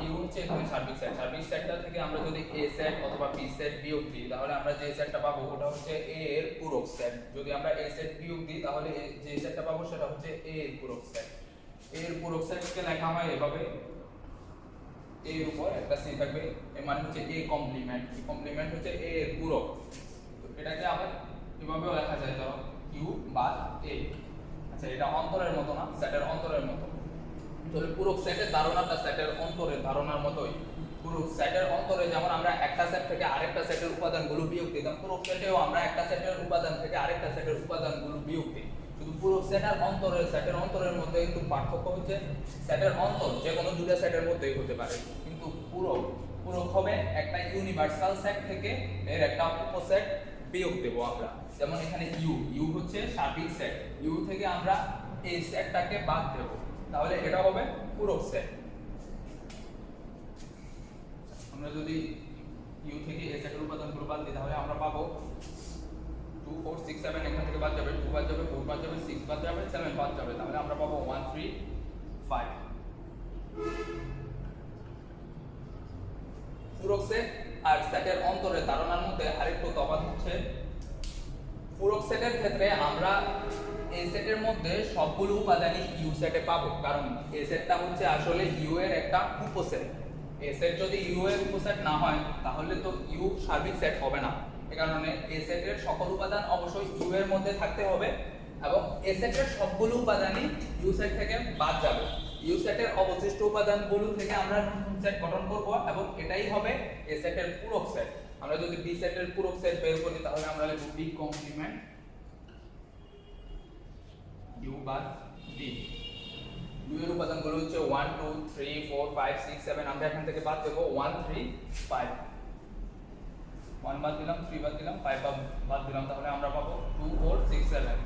Speaker 1: ইউ হচ্ছে এখানে সার্বিক সেটটা থেকে আমরা যদি এ সেট অথবা বি সেট বিয়োগ দিই তাহলে আমরা যে সেটটা পাবো ওটা হচ্ছে এ এর পূরক সেট। যদি আমরা এ সেট বিয়োগ দিই তাহলে যে সেটটা পাবো সেটা হচ্ছে এ এর পূরক সেট। এর পূরক সেটকে লেখা হয় এভাবে, এ এর উপর একটা সি থাকবে, এ মানে হচ্ছে এ কমপ্লিমেন্ট হচ্ছে এ এর পূরক। তো এটাকে আবার এভাবেও লেখা যায়, ধরো কিউ বা এ। আচ্ছা, এটা অন্তরের মতো না, সেটের অন্তরের মতো। তাহলে পূরক সেটের ধারণাটা সেটের অন্তরের ধারণার মতোই। পূরক সেটের অন্তরে যেমন আমরা একটা সেট থেকে আরেকটা সেটের উপাদানগুলো বিয়োগ দিই, তখন পূরক সেটেও আমরা একটা সেটের উপাদান থেকে আরেকটা সেটের উপাদানগুলো বিয়োগ দিই। শুধু পূরক সেটের অন্তরের মধ্যে কিন্তু পার্থক্য হচ্ছে সেটের অন্তর যে কোনো দুটো সেটের মধ্যেই হতে পারে, কিন্তু পূরক হবে একটা ইউনিভার্সাল সেট থেকে এর একটা উপসেট বিয়োগ দেব আমরা। যেমন এখানে ইউ হচ্ছে সার্বিক সেট, ইউ থেকে আমরা এই সেটটাকে বাদ দেব, তাহলে এটা হবে পূরক সেট। আমরা যদি ইউ থেকে এ সেটের উপাদানগুলো বাদ দিই তাহলে আমরা পাবো 2 4 6 7, এখান থেকে বাদ যাবে 2 বাদ যাবে, 4 বাদ যাবে, 6 বাদ যাবে, 7 বাদ যাবে, তাহলে আমরা পাবো 1 3 5। পূরক সেট আর সেটের অন্তরের ধারণার মধ্যে আরেকটু তফাৎ হচ্ছে, পূরক সেটের ক্ষেত্রে আমরা এ সেটের মধ্যে সবগুলো উপাদানই ইউ সেটে পাবো, কারণ এ সেটটা হচ্ছে আসলে ইউ এর একটা উপসেট। এ সেট যদি ইউ এর উপসেট না হয় তাহলে তো ইউ সার্বিক সেট হবে না। এই কারণে এ সেটের সকল উপাদান অবশ্যই ইউ এর মধ্যে থাকতে হবে এবং এ সেটের সবগুলো উপাদানই ইউ সেট থেকে বাদ যাবে। ইউ সেটের অবশিষ্ট উপাদানগুলো থেকে আমরা নতুন সেট গঠন করব এবং এটাই হবে এ সেটের পূরক সেট। আমরা যদি বি সেটের পূরক সেট বের করি তাহলে আমরা লিখব বি কমপ্লিমেন্ট ইউ বাদ বি। ইউ এর উপাদানগুলো হচ্ছে 1 2 3 4 5 6 7, আমরা এখান থেকে বাদ দেব 1 3 5, 1 বাদ দিলাম, 3 বাদ দিলাম, 5 বাদ দিলাম, তাহলে আমরা পাবো 2 4 6 7।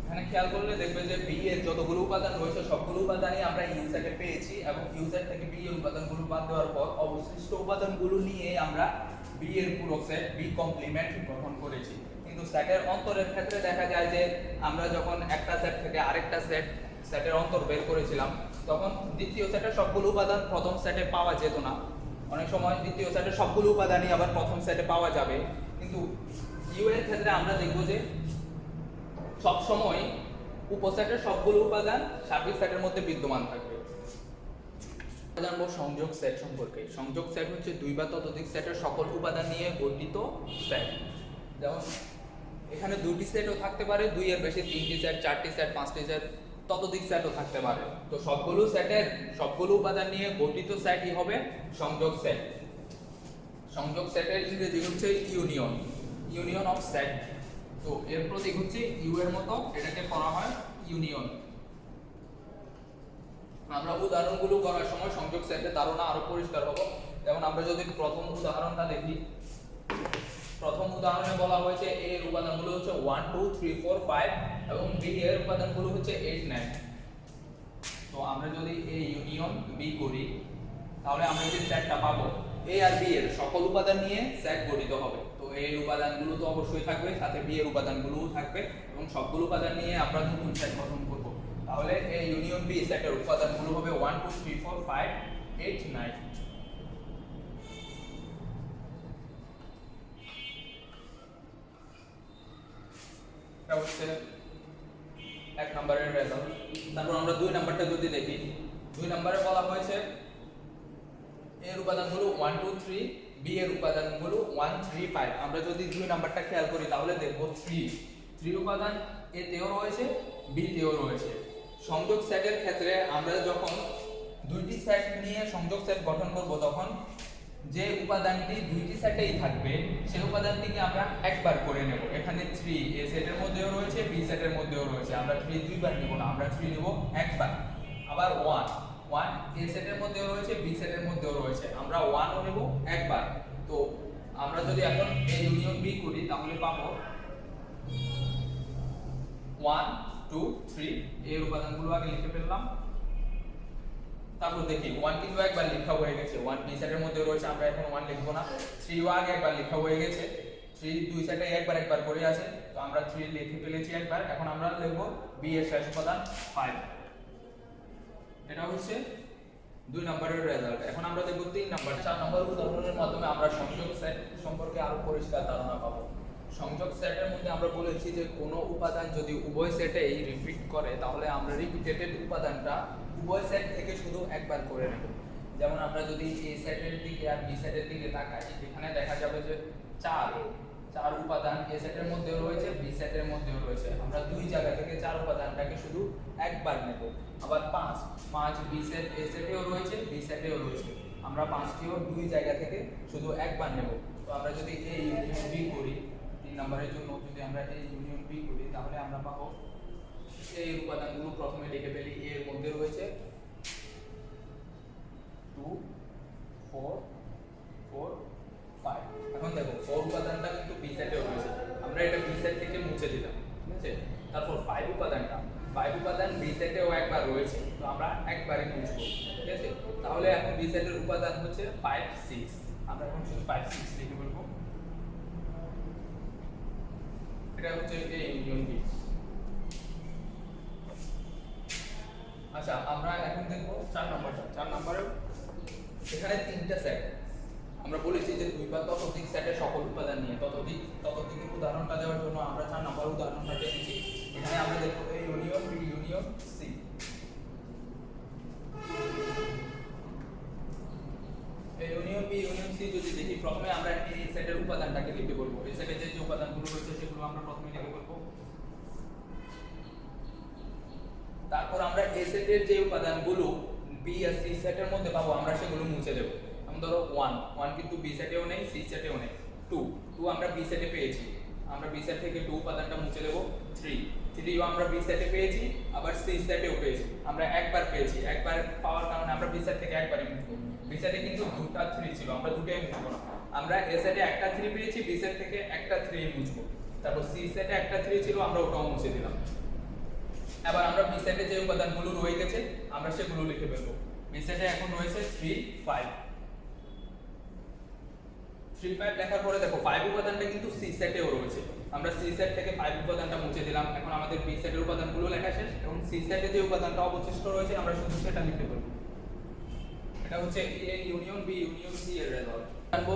Speaker 1: এখানে খেয়াল করলে দেখবে যে বি এর যতগুলো উপাদান রয়েছে সবগুলো উপাদানই আমরা ইউ সেটে পেয়েছি এবং ইউ সেট থেকে বি এর উপাদানগুলো বাদ দেওয়ার পর অবশিষ্ট উপাদানগুলো নিয়ে আমরা বি এর পুরো সেট বি কমপ্লিমেন্ট গঠন করেছি। কিন্তু সেটের অন্তরের ক্ষেত্রে দেখা যায় যে আমরা যখন একটা সেট থেকে আরেকটা সেটের অন্তর বের করেছিলাম, তখন দ্বিতীয় সেটের সবগুলো উপাদান প্রথম সেটে পাওয়া যেত না। অনেক সময় দ্বিতীয় সেটের সবগুলো উপাদানই আবার প্রথম সেটে পাওয়া যাবে। কিন্তু ইউ এর ক্ষেত্রে আমরা দেখব যে সবসময় উপসেটের সবগুলো উপাদান সার্বিক সেটের মধ্যে বিদ্যমান থাকবে। জানবো সংযোগ সেট সম্পর্কে। সংযোগ সেট হচ্ছে দুই বা ততোধিক সেটের সকল উপাদান নিয়ে গঠিত সেট। যেমন এখানে দুটি সেটও থাকতে পারে, দুই এর বেশি তিনটি সেট, চারটি সেট, পাঁচটি সেট, ততোধিক সেটও থাকতে পারে। তো সবগুলো সেটের সবগুলো উপাদান নিয়ে গঠিত সেটই হবে সংযোগ সেট। সংযোগ সেটের ইংরেজি হচ্ছে ইউনিয়ন, ইউনিয়ন অফ সেট। তো এর প্রতীক হচ্ছে ইউ এর মতো, এটাকে করা হয় ইউনিয়ন। আমরা উদাহরণগুলো করার সময় সংযোগ সেটের ধারণা আরো পরিষ্কার হবে। যেমন আমরা যদি প্রথম উদাহরণটা দেখি, প্রথম উদাহরণে বলা হয়েছে এ এর উপাদানগুলো হচ্ছে 1 2 3 4 5 এবং বি এর উপাদানগুলো হচ্ছে 8 9। তো আমরা যদি এ ইউনিয়ন বি করি, তাহলে আমরা যে সেটটা পাবো এ আর বি এর সকল উপাদান নিয়ে সেট গঠিত হবে। তো এ এর উপাদানগুলো তো অবশ্যই থাকবে, সাথে বি এর উপাদানগুলোও থাকবে এবং সবগুলো উপাদান নিয়ে আমরা নতুন সেট গঠন করব। তাহলে এ ইউনিয়ন বি সেটের উপাদানগুলো হবে 1 2 3 4 5 8 9। এটা হচ্ছে এক নম্বরের রেজাল্ট। তারপর আমরা দুই নাম্বারটা যদি দেখি, দুই নম্বরে বলা হয়েছে এর উপাদানগুলো 1 2 3, বি এর উপাদানগুলো 1 3 5। আমরা যদি দুই নাম্বারটা খেয়াল করি তাহলে দেখব 3 উপাদান এ তেও রয়েছে, বি তেও রয়েছে। সংযোগ সেটের ক্ষেত্রে আমরা যখন দুইটি সেট নিয়ে সংযোগ সেট গঠন করব, তখন যে উপাদানটি দুইটি সেটেই থাকবে সেই উপাদানটিকে আমরা একবার করে নেব। এখানে 3 এ সেটের মধ্যেও রয়েছে, বি সেটের মধ্যেও রয়েছে। আমরা 3 দুইবার নিব না, আমরা 3 নিব একবার। আবার 1 এ সেটের মধ্যেও রয়েছে, বি সেটের মধ্যেও রয়েছে, আমরা 1 ও নেব একবার। তো আমরা যদি এখন এ ইউনিয়ন বি করি তাহলে পাবো 1 2 3। এর উপাদানগুলো আগে লিখে ফেললাম। তারপর দেখি 1 কিন্তু একবার লেখা হয়ে গেছে, 1 বি সেটের মধ্যে রয়েছে, আমরা এখন 1 লিখব না। 3 ও আগে একবার লেখা হয়ে গেছে, 3 দুই সেটে একবার করে আছে, তো আমরা 3 লিখে ফেলেছি একবার। এখন আমরা লিখব বি এর শেষ উপাদান 5। এটা হচ্ছে দুই নম্বরের রেজাল্ট। এখন আমরা দেখব তিন নাম্বার। 4 নম্বর উদাহরণের মাধ্যমে আমরা সংযোগ সেট সম্পর্কে আরো পরিষ্কার ধারণা পাবো। সংযোগ সেটের মধ্যে আমরা বলেছি যে কোনো উপাদান যদি উভয় সেটেই রিপিট করে, তাহলে আমরা রিপিটেড উপাদানটা উভয় সেট থেকে শুধু একবার করে নেব। যেমন আমরা যদি এ সেটের দিকে আর বি সেটের দিকে তাকাই, এখানে দেখা যাবে যে 4 উপাদান এ সেটের মধ্যেও রয়েছে, বি সেটের মধ্যেও রয়েছে। আমরা দুই জায়গা থেকে 4 উপাদানটাকে শুধু একবার নেব। আবার 5 বি সেট এ সেটেও রয়েছে, বি সেটেও রয়েছে, আমরা 5টিও দুই জায়গা থেকে শুধু একবার নেব। তো আমরা যদি এ ইউনিয়ন বি করি, 3 নম্বরের জন্য যদি আমরা এ ইউনিয়ন বি করি, তাহলে আমরা পাবো এই উপাদানগুলো প্রথমে লিখে ফেলি। এ এর মধ্যে রয়েছে 2 4 4 5। এখন দেখো 4 উপাদানটা কিন্তু বি সেটেও রয়েছে, আমরা এটা বি সেট থেকে মুছে দিলাম, ঠিক আছে। তারপর 5 উপাদান বি সেটেও একবার রয়েছে, তো আমরা একবারই মুছবো, ঠিক আছে। তাহলে এখন বি সেটের উপাদান হচ্ছে 5 6। আমরা এখন শুধু 5 6 লিখে বলবো। এটা হচ্ছে এ ইউনিয়ন বি। আচ্ছা, আমরা এখন দেখব 4 নম্বরটা। 4 নম্বরে এখানে তিনটা সেট। আমরা বলেছি যে দুই বা ততোধিক সেটের সকল উপাদান নিয়ে ততোধিক উদাহরণটা দেওয়ার জন্য আমরা 4 নম্বর উদাহরণটা দেখেছি। এখানে আমরা দেখব A union B union C. A union B union C যদি দেখি, প্রথমে আমরা এই সেটের উপাদানটাকে লিখে বলবো। এই সেটে যে উপাদানগুলো রয়েছে সেগুলো আমরা প্রথমে লিখে বলবো। তারপর আমরা এ সেটের যে উপাদানগুলো বি আর সি সেটের মধ্যে পাবো, আমরা সেগুলো মুছে দেব। যেমন ধরো 1 কিন্তু বি সেটেও নেই, সি সেটেও নেই। 2 আমরা বি সেটে পেয়েছি, আমরা বি সেট থেকে 2 উপাদানটা মুছে দেব। 3ও আমরা বি সেটে পেয়েছি, আবার সি সেটেও পেয়েছি, আমরা একবার পেয়েছি। একবার পাওয়ার কারণে আমরা বি সেট থেকে একবারই মুছবো। বি সেটে কিন্তু দুটো 3 ছিল, আমরা দুটোই মুছবো না। আমরা এ সেটে একটা 3 পেয়েছি, বি সেট থেকে একটা 3 মুছবো। তারপর সি সেটে একটা 3 ছিল, আমরা ওটাও মুছে দিলাম। এবার আমরা বি সেটে যে উপাদানগুলো রয়ে গেছে আমরা সেগুলো লিখে ফেলবো। বি সেটে এখন রয়েছে 3 5। 3 5 লেখার পরে দেখো 5 উপাদানটা কিন্তু সি সেটেও রয়েছে। আমরা সি সেট থেকে 5 উপাদানটা মুছে দিলাম। এখন আমাদের বি সেটের উপাদানগুলো লেখা শেষ এবং সি সেটে যে উপাদানটা অবশিষ্ট রয়েছে আমরা শুধু সেটা লিখতে পারবো। এটা হচ্ছে A union B union C এর রেজাল্ট। জানবো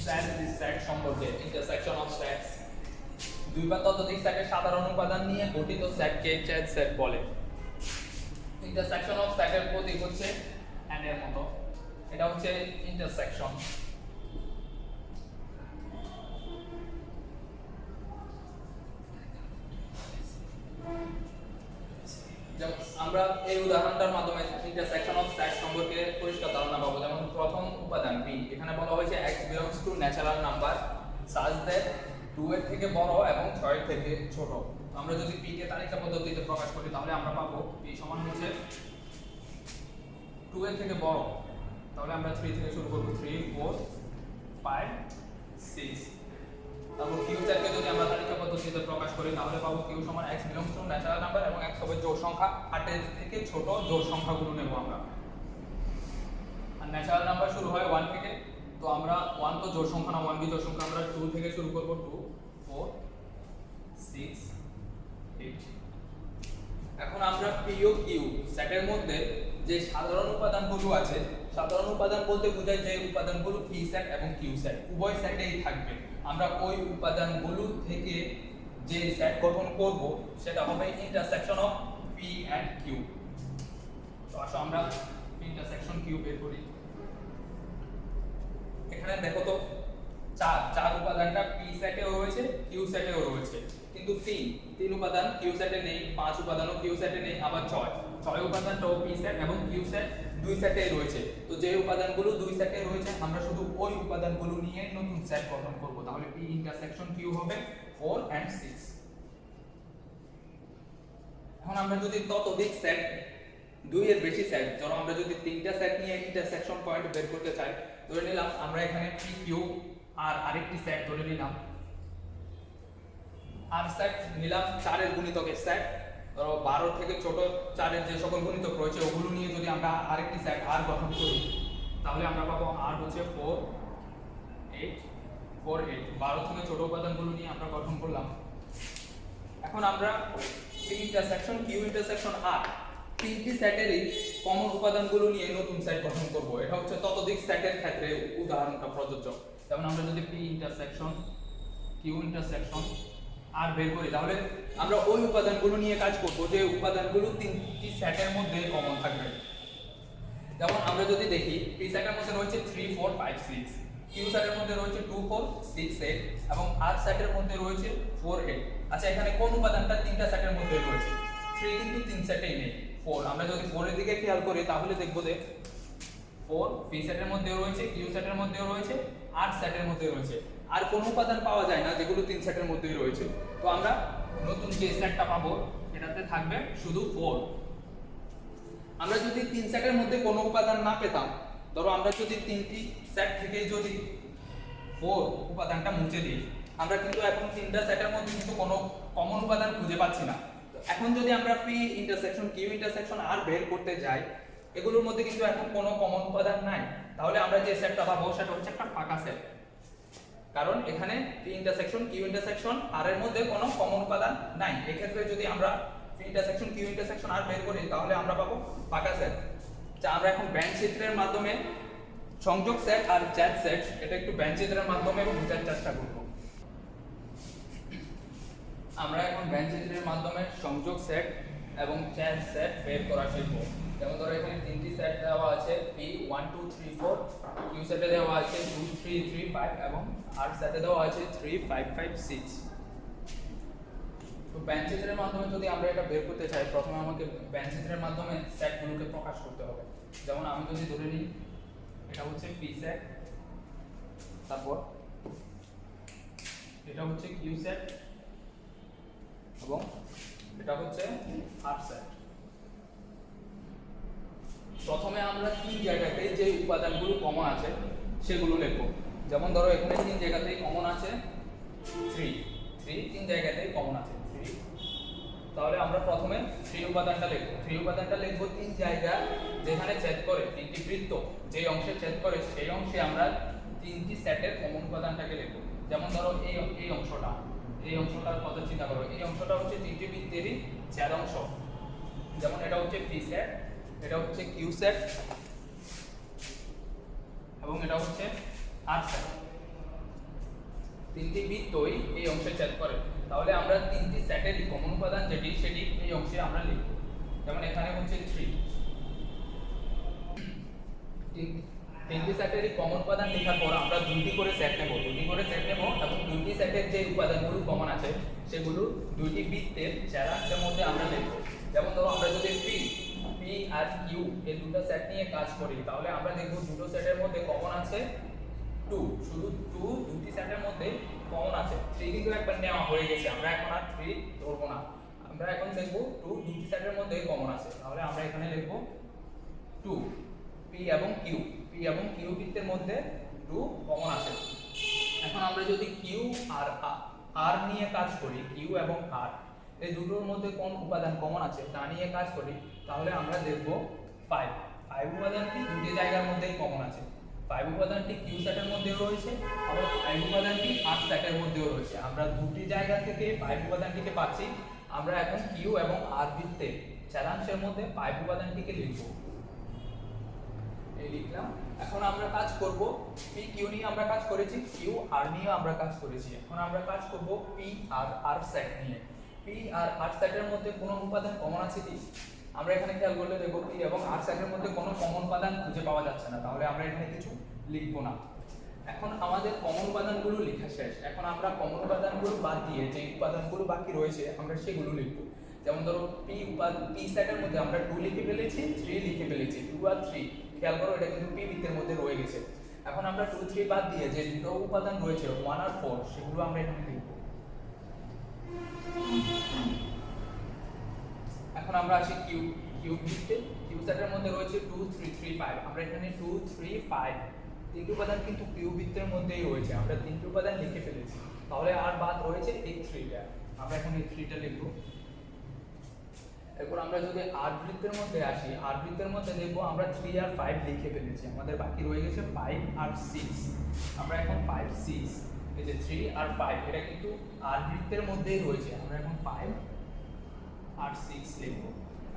Speaker 1: সেট দিস সেট সম্পর্কে, ইন্টারসেকশন অফ সেটস। দুই বা ততোধিক সেটের সাধারণ উপাদান নিয়ে গঠিত সেটকে চ্যাট সেট বলে। ইন্টারসেকশন অফ সেটের প্রতীক হচ্ছে এন এর মতো। এটা হচ্ছে ইন্টারসেকশন। যেমন আমরা এই উদাহরণটার মাধ্যমে ইন্টারসেকশন অফ সেট সম্পর্কে পরিষ্কার ধারণা পাবো। যেমন প্রথম উপাদান বি, এখানে বলা হয়েছে x belongs to natural number such that 2 এর থেকে বড় এবং 6 এর থেকে ছোট। আমরা যদি p কে তালিকা পদ্ধতিতে প্রকাশ করি তাহলে আমরা পাবো p সমান হচ্ছে 2 এর থেকে বড়, তাহলে আমরা 3 থেকে শুরু করব, 3 4 5 6। তারপর q সেটকে যদি আমরা তালিকা পদ্ধতিতে প্রকাশ করি তাহলে পাবো q সমান x belongs to natural number এবং x হবে জোড় সংখ্যা, 8 এর থেকে ছোট জোড় সংখ্যাগুলো নেব আমরা। আর ন্যাচারাল নাম্বার শুরু হয় 1 থেকে, তো আমরা 1 তো জোড় সংখ্যা না, 1 কি জোড় সংখ্যা, আমরা 2 থেকে শুরু করব, 2 4 6 8। এখন আমরা p ও q সেটের মধ্যে যে সাধারণ উপাদানগুলো আছে, সাধারণ উপাদান বলতে বোঝায় যে উপাদানগুলো p সেট এবং q সেট উভয় সেটেই থাকবে। আমরা ওই উপাদানগুলো থেকে যে সেট গঠন করব সেটা হবে intersection of p and q। তো আসো আমরা ইন্টারসেকশন q বের করি। এখানে দেখো তো চার উপাদানটা p সেটেও রয়েছে q সেটেও রয়েছে, কিন্তু তিন উপাদান q সেটে নেই, 5 উপাদানও q সেটে নেই, আবার 6 উপাদানটাও p সেট এবং q সেট দুই সেটেই রয়েছে। তো যে উপাদানগুলো দুই সেটে রয়েছে আমরা শুধু ওই উপাদানগুলো নিয়ে নতুন সেট গঠন করব, তাহলে p ইন্টারসেকশন q হবে 4 and 6। এখন আমরা যদি ততোধিক সেট, দুই এর বেশি সেট, ধরো আমরা যদি তিনটা সেট নিয়ে ইন্টারসেকশন পয়েন্ট বের করতে চাই, ধরে নিলাম আমরা এখানে p q আর আরেকটি সেট ধরে নিলাম, আর সেট নিলাম 4 এর গুণিতকের সেট, ধরো 12 থেকে ছোট 4 এর যে সকল গুণিতক রয়েছে ওগুলো নিয়ে যদি আমরা আরেকটি সেট r গঠন করি তাহলে আমরা পাবো r হচ্ছে 4 8 4 8। 12 থেকে ছোট উপাদানগুলো নিয়ে আমরা গঠন করলাম। এখন আমরা p intersection q intersection r তিনটি সেটেরই কমন উপাদানগুলো নিয়ে নতুন সেট গঠন করব। এটা হচ্ছে ততোধিক সেটের ক্ষেত্রে উদাহরণটা প্রযোজ্য। যেমন আমরা যদি p intersection q intersection r বের করি তাহলে আমরা ওই উপাদানগুলো নিয়ে কাজ করব যে উপাদানগুলো তিনটি সেটের মধ্যে কমন থাকবে। যেমন আমরা যদি দেখি p সেটের মধ্যে রয়েছে 3 4 5 6, q সেটের মধ্যে রয়েছে 2 4 6 8 এবং r সেটের মধ্যে রয়েছে 4 8। আচ্ছা, এখানে কোন উপাদানটা তিনটা সেটের মধ্যে রয়েছে? 3 কিন্তু তিন সেটেই নেই, 4। আমরা যদি 4 এর দিকে খেয়াল করি তাহলে দেখব যে 4 p সেটের মধ্যেও রয়েছে, q সেটের মধ্যেও রয়েছে, r সেটের মধ্যেও রয়েছে। আর কোন উপাদান পাওয়া যায় না যেগুলো তিন সেটের মধ্যেই রয়েছে। তো আমরা নতুন যে সেটটা পাবো এটাতে থাকবে শুধু 4। আমরা যদি তিন সেটের মধ্যে কোনো উপাদান না পেতাম, ধরো আমরা যদি তিনটি সেট থেকে যদি 4 উপাদানটা মুছে দিই, আমরা কিন্তু এখন তিনটা সেটের মধ্যে কিন্তু কোনো কমন উপাদান খুঁজে পাচ্ছি না। এখন যদি আমরা p intersection q intersection r বের করতে যাই, এগুলোর মধ্যে কিন্তু এখন কোনো কমন উপাদান নাই, তাহলে আমরা যে সেটটা পাবো সেটা হচ্ছে একটা ফাঁকা সেট। কারণ এখানে p intersection q intersection r এর মধ্যে কোনো কমন উপাদান নাই। এই ক্ষেত্রে যদি আমরা p intersection q intersection r বের করি তাহলে আমরা পাবো ফাঁকা সেট। যা আমরা এখন ব্যান্ড চিত্রের মাধ্যমে সংযোগ সেট আর চ্যাট সেট এটা একটু ব্যান্ড চিত্রের মাধ্যমে বোঝার চেষ্টা করব। আমরা এখন ব্যান্ড চিত্রের মাধ্যমে সংযোগ সেট এবং চ্যাট সেট বের করা শিখব। যেমন ধরো এখানে তিনটি সেট দেওয়া আছে, p 1 2 3 4, q সেটে দেওয়া আছে 2 3 3 5 এবং r সেটে দেওয়া আছে 3 5 5 6। তো ব্যান্ড চিত্রের মাধ্যমে যদি আমরা এটা বের করতে চাই, প্রথমে আমাকে ব্যান্ড চিত্রের মাধ্যমে সেটগুলোকে প্রকাশ করতে হবে। যেমন আমি যদি ধরে নিই এটা হচ্ছে p সেট, তারপর এটা হচ্ছে q সেট এবং এটা হচ্ছে r সেট। প্রথমে আমরা তিন জায়গাতে যে উপাদানগুলো কমন আছে সেগুলো লিখব। যেমন ধরো এখানে তিন জায়গাতেই কমন আছে 3 তিন জায়গাতেই কমন আছে 3, তাহলে আমরা প্রথমে 3 উপাদানটা লিখব। 3 উপাদানটা লিখব তিন জায়গা যেখানে ছেদ করে, তিনটি বৃত্ত যে অংশে ছেদ করে সেই অংশে আমরা তিনটি সেটের কমন উপাদানটাকে লিখবো। যেমন ধরো এই অংশটার কথা চিন্তা করো, এই অংশটা হচ্ছে তিনটি বৃত্তেরই চার অংশ। যেমন এটা হচ্ছে পি সেট, এটা হচ্ছে কিউ সেট এবং এটা হচ্ছে আর সেট। তিনটি বৃত্তই এই অংশে ছেদ করে, তাহলে আমরা তিনটি সেটের কমন উপাদান যেটি সেটি এই অংশে আমরা লিখব। যেমন এখানে হচ্ছে 3, তিনটি সেটের কমন উপাদান লেখার পর আমরা দুইটি করে সেট নেব এবং দুইটি সেটের যে উপাদানগুলো কমন আছে সেগুলো দুইটি বৃত্তের চারাংশের মধ্যে আমরা লিখব। যেমন ধরো আমরা যদি পি আর কিউ এই দুটো সেট নিয়ে কাজ করি, তাহলে আমরা দেখব দুটো সেটের মধ্যে কমন আছে 2, শুধু 2 দুটি সেটের মধ্যে কমন আছে। 3 কিন্তু একবার নেওয়া হয়ে গেছে, আমরা এখন আর 3 ধরব না। আমরা এখন দেখব 2 দুটি সেটের মধ্যে কমন আছে, তাহলে আমরা এখানে লিখব 2 পি এবং কিউ বৃত্তের মধ্যে 2 কমন আছে। এখন আমরা যদি কিউ আর আর নিয়ে কাজ করি, কিউ এবং আর এই দুটোর মধ্যে কোন উপাদান কমন আছে তা নিয়ে কাজ করি, তাহলে আমরা দেখব 5 উপাদানটি দুটি জায়গার মধ্যেই কমন আছে। 5 উপাদানটি কিউ সেটের মধ্যেও রয়েছে, আবার 5 উপাদানটি আর সেটের মধ্যেও রয়েছে। আমরা দুটি জায়গা থেকে 5 উপাদানটিকে পাচ্ছি। আমরা এখন কিউ এবং আর বৃত্তের চারাংশের মধ্যে 5 উপাদানটিকে লিখব। এই লিখলাম। এখন আমরা কাজ করব পি কিউ নিয়ে আমরা কাজ করেছি, কিউ আর নিয়ে আমরা কাজ করেছি। এখন আমরা কাজ করব পি আর আর সেট নিয়ে। পি আর আর সেটের মধ্যে কোনো উপাদান কমন আছে কি? আমরা এখানে খেয়াল করলে দেখব পি এবং আর সেটের মধ্যে কোনো কমন উপাদান খুঁজে পাওয়া যাচ্ছে না, তাহলে আমরা এখানে কিছু লিখব না। এখন আমাদের কমন উপাদানগুলো লেখা শেষ। এখন আমরা কমন উপাদানগুলো বাদ দিয়ে যে উপাদানগুলো বাকি রয়েছে আমরা সেগুলো লিখব। যেমন ধরো পি সেটের মধ্যে আমরা 2 লিখে ফেলেছি, 3 লিখে ফেলেছি। 2 আর 3 খেয়াল করো, এটা কিন্তু পি বৃত্তের মধ্যে রয়ে গেছে। এখন আমরা 2 3 বাদ দিয়ে যে দুটো উপাদান রয়েছে 1 আর 4 সেগুলো আমরা এখানে লিখব। এখন আমরা আসি কিউ বৃত্তে। কিউ সেটের মধ্যে রয়েছে 2 3 3 5। আমরা এখানে 2 3 5 তিনটি উপাদান কিন্তু কিউ বৃত্তের মধ্যেই রয়েছে, আমরা তিনটি উপাদান লিখে ফেলেছি। তাহলে আর বাদ রয়েছে এই 3টা, আমরা এখন এই 3টা লিখব। এরপর আমরা যদি আর বৃত্তের মধ্যে আসি, আর বৃত্তের মধ্যে দেখব আমরা 3 আর 5 লিখে ফেলেছি, আমাদের বাকি রয়ে গেছে 5 আর 6। আমরা এখন 5 6 এই যে 3 আর 5 এটা কিন্তু আর বৃত্তের মধ্যেই রয়েছে, আমরা এখন 5 আর 6 লিখব।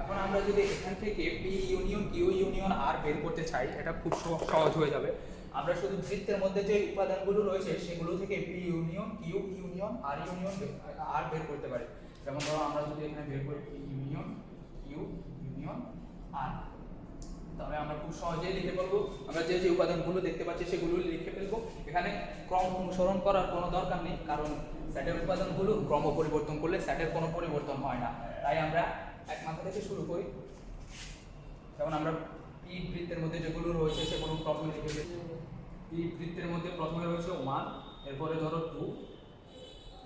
Speaker 1: এখন আমরা যদি এখান থেকে পি ইউনিয়ন কিউ ইউনিয়ন আর বের করতে চাই, এটা খুব সহজ হয়ে যাবে। আমরা শুধু বৃত্তের মধ্যে যে উপাদানগুলো রয়েছে সেগুলো থেকে পি ইউনিয়ন কিউ ইউনিয়ন আর বের করতে পারি। যেমন ধরো আমরা যদি এখানে বের করি পি ইউনিয়ন কিউ ইউনিয়ন আর, তাহলে আমরা খুব সহজেই লিখে ফেলবো। আমরা যে যে উপাদানগুলো দেখতে পাচ্ছি সেগুলো লিখে ফেলবো। এখানে ক্রম অনুসরণ করার কোনো দরকার নেই, কারণ সেটের উপাদানগুলো ক্রম পরিবর্তন করলে সেটের কোনো পরিবর্তন হয় না। তাই আমরা এক মাথা থেকে শুরু করি। যেমন আমরা পি বৃত্তের মধ্যে যেগুলো রয়েছে সেগুলো প্রথমে লিখে ফেলি। পি বৃত্তের মধ্যে প্রথমে রয়েছে 1, এরপরে ধরো 2,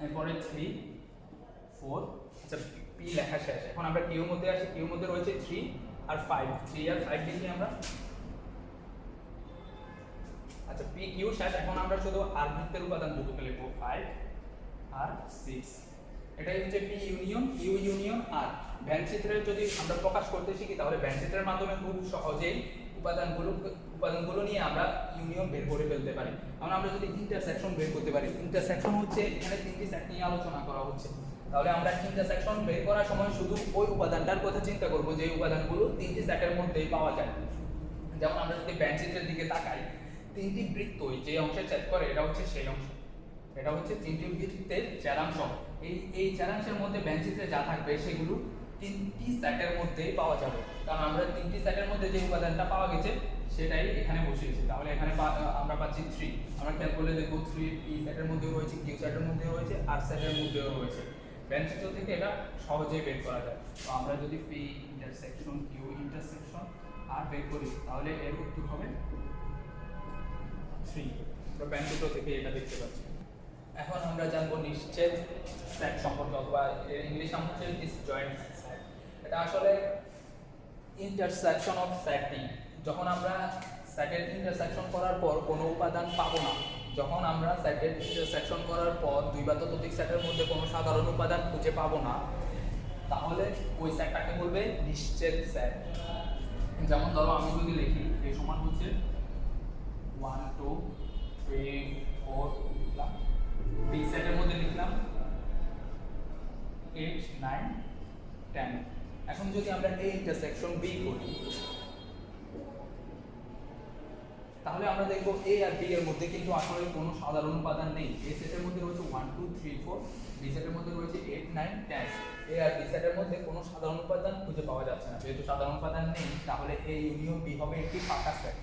Speaker 1: এরপরে 3 4। আচ্ছা, পি লেখা শেষ। এখন আমরা কিউ মধ্যে আসি, কিউ মধ্যে রয়েছে 3 আর 5 লিখি আমরা। আচ্ছা, পি কিউ শেষ। এখন আমরা শুধু আর বৃত্তের উপাদান দুটোকে লিখব, 5 আর 6। এটাই হচ্ছে পি ইউনিয়ন কিউ ইউনিয়ন আর। ভ্যান চিত্রে যদি আমরা প্রকাশ করতে শিখি, তাহলে ভ্যান চিত্রের মাধ্যমে খুব সহজেই উপাদানগুলো নিয়ে আমরা ইউনিয়ন বের করে ফেলতে পারি। আমরা যদি ইন্টারসেকশন বের করতে পারি, ইন্টারসেকশন হচ্ছে এখানে তিনটি সেট নিয়ে আলোচনা করা হচ্ছে। তাহলে আমরা ইন্টারসেকশন বের করার সময় শুধু ওই উপাদানটার কথা চিন্তা করব যে উপাদানগুলো তিনটি সেটের মধ্যেই পাওয়া যায়। যেমন আমরা যদি ভ্যান চিত্রের দিকে তাকাই, তিনটি বৃত্তই যে অংশে ছেদ করে এটা হচ্ছে সেই অংশ, এটা হচ্ছে তিনটি বৃত্তের চারাংশ। এই চারাংশের মধ্যে ভ্যান চিত্রে যা থাকবে সেগুলো তিনটি সেটের মধ্যেই পাওয়া যাবে, কারণ আমরা তিনটি সেটের মধ্যে যে উপাদানটা পাওয়া গেছে সেটাই এখানে বসিয়েছি। তাহলে এখানে আমরা পাচ্ছি 3। আমরা খেয়াল করলে দেখব 3 পি সেটের মধ্যেও রয়েছে, কিউ সেটের মধ্যেও রয়েছে, আর সেটের মধ্যেও রয়েছে। ভ্যান চিত্র থেকে এটা সহজেই বের করা যায়। তো আমরা যদি পি ইন্টারসেকশন কিউ ইন্টারসেকশন আর বের করি, তাহলে এর উত্তর হবে 3। তো ভ্যান চিত্র থেকে এটা দেখতে পাচ্ছি। এখন আমরা জানবো নিশ্চেদ সেট সম্পর্কে, অথবা ইংলিশ নাম হচ্ছে ডিসজয়েন্ট সেট। এটা আসলে ইন্টারসেকশন অফ সেট নিয়ে। যখন আমরা সেটের ইন্টারসেকশন করার পর কোনো উপাদান পাবো না, যখন আমরা সেটের ইন্টারসেকশন করার পর দুই বা ততোধিক সেটের মধ্যে কোনো সাধারণ উপাদান খুঁজে পাবো না, তাহলে ওই সেটটাকে বলবে নিশ্চেদ সেট। যেমন ধরো আমি যদি লিখি এই সমান হচ্ছে 1 2 3 4 লিখলাম, বি সেটের মধ্যে লিখলাম 8 9 10। এখন যদি আমরা এ ইন্টারসেকশন বি করি তাহলে আমরা দেখব এ আর বি এর মধ্যে কিন্তু আসলে কোনো সাধারণ উপাদান নেই। এ সেটের মধ্যে রয়েছে 1 2 3 4, বি সেটের মধ্যে রয়েছে 8 9 10। এ আর বি সেটের মধ্যে কোনো সাধারণ উপাদান খুঁজে পাওয়া যাচ্ছে না। যেহেতু সাধারণ উপাদান নেই তাহলে এ ইউনিয়ন বি হবে একটি ফাঁকা সেট,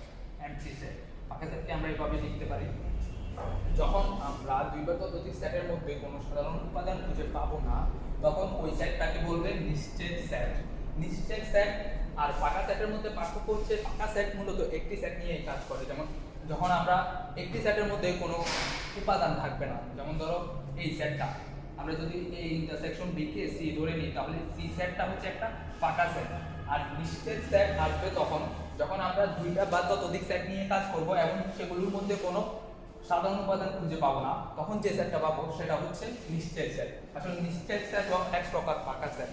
Speaker 1: এমটি সেট। ফাঁকা সেটকে আমরা এইভাবে লিখতে পারি, যখন আমরা দুই বা ততোধিক সেটের মধ্যে কোনো সাধারণ উপাদান খুঁজে পাবো না তখন ওই সেটটাকে বলবেন নিশ্চেদ সেট। নিশ্চেদ সেট আর ফাঁকা সেটের মধ্যে পার্থক্য হচ্ছে ফাঁকা সেট মূলত একটি সেট নিয়ে কাজ করে। যেমন যখন আমরা একটি সেটের মধ্যে কোনো উপাদান থাকবে না, যেমন ধরো এই সেটটা, আমরা যদি এই ইন্টারসেকশন বি কে সি ধরে নিই তাহলে সি সেটটা হচ্ছে একটা ফাঁকা সেট। আর নিশ্চেদ সেট আসবে তখন যখন আমরা দুইটা বা ততোধিক সেট নিয়ে কাজ করব এবং সেগুলোর মধ্যে কোনো সাধারণ উপাদান খুঁজে পাবো না, তখন যে সেটটা পাবো সেটা হচ্ছে নিশ্চেদ সেট। আসলে নিশ্চেদ সেট এক প্রকার ফাঁকা সেট।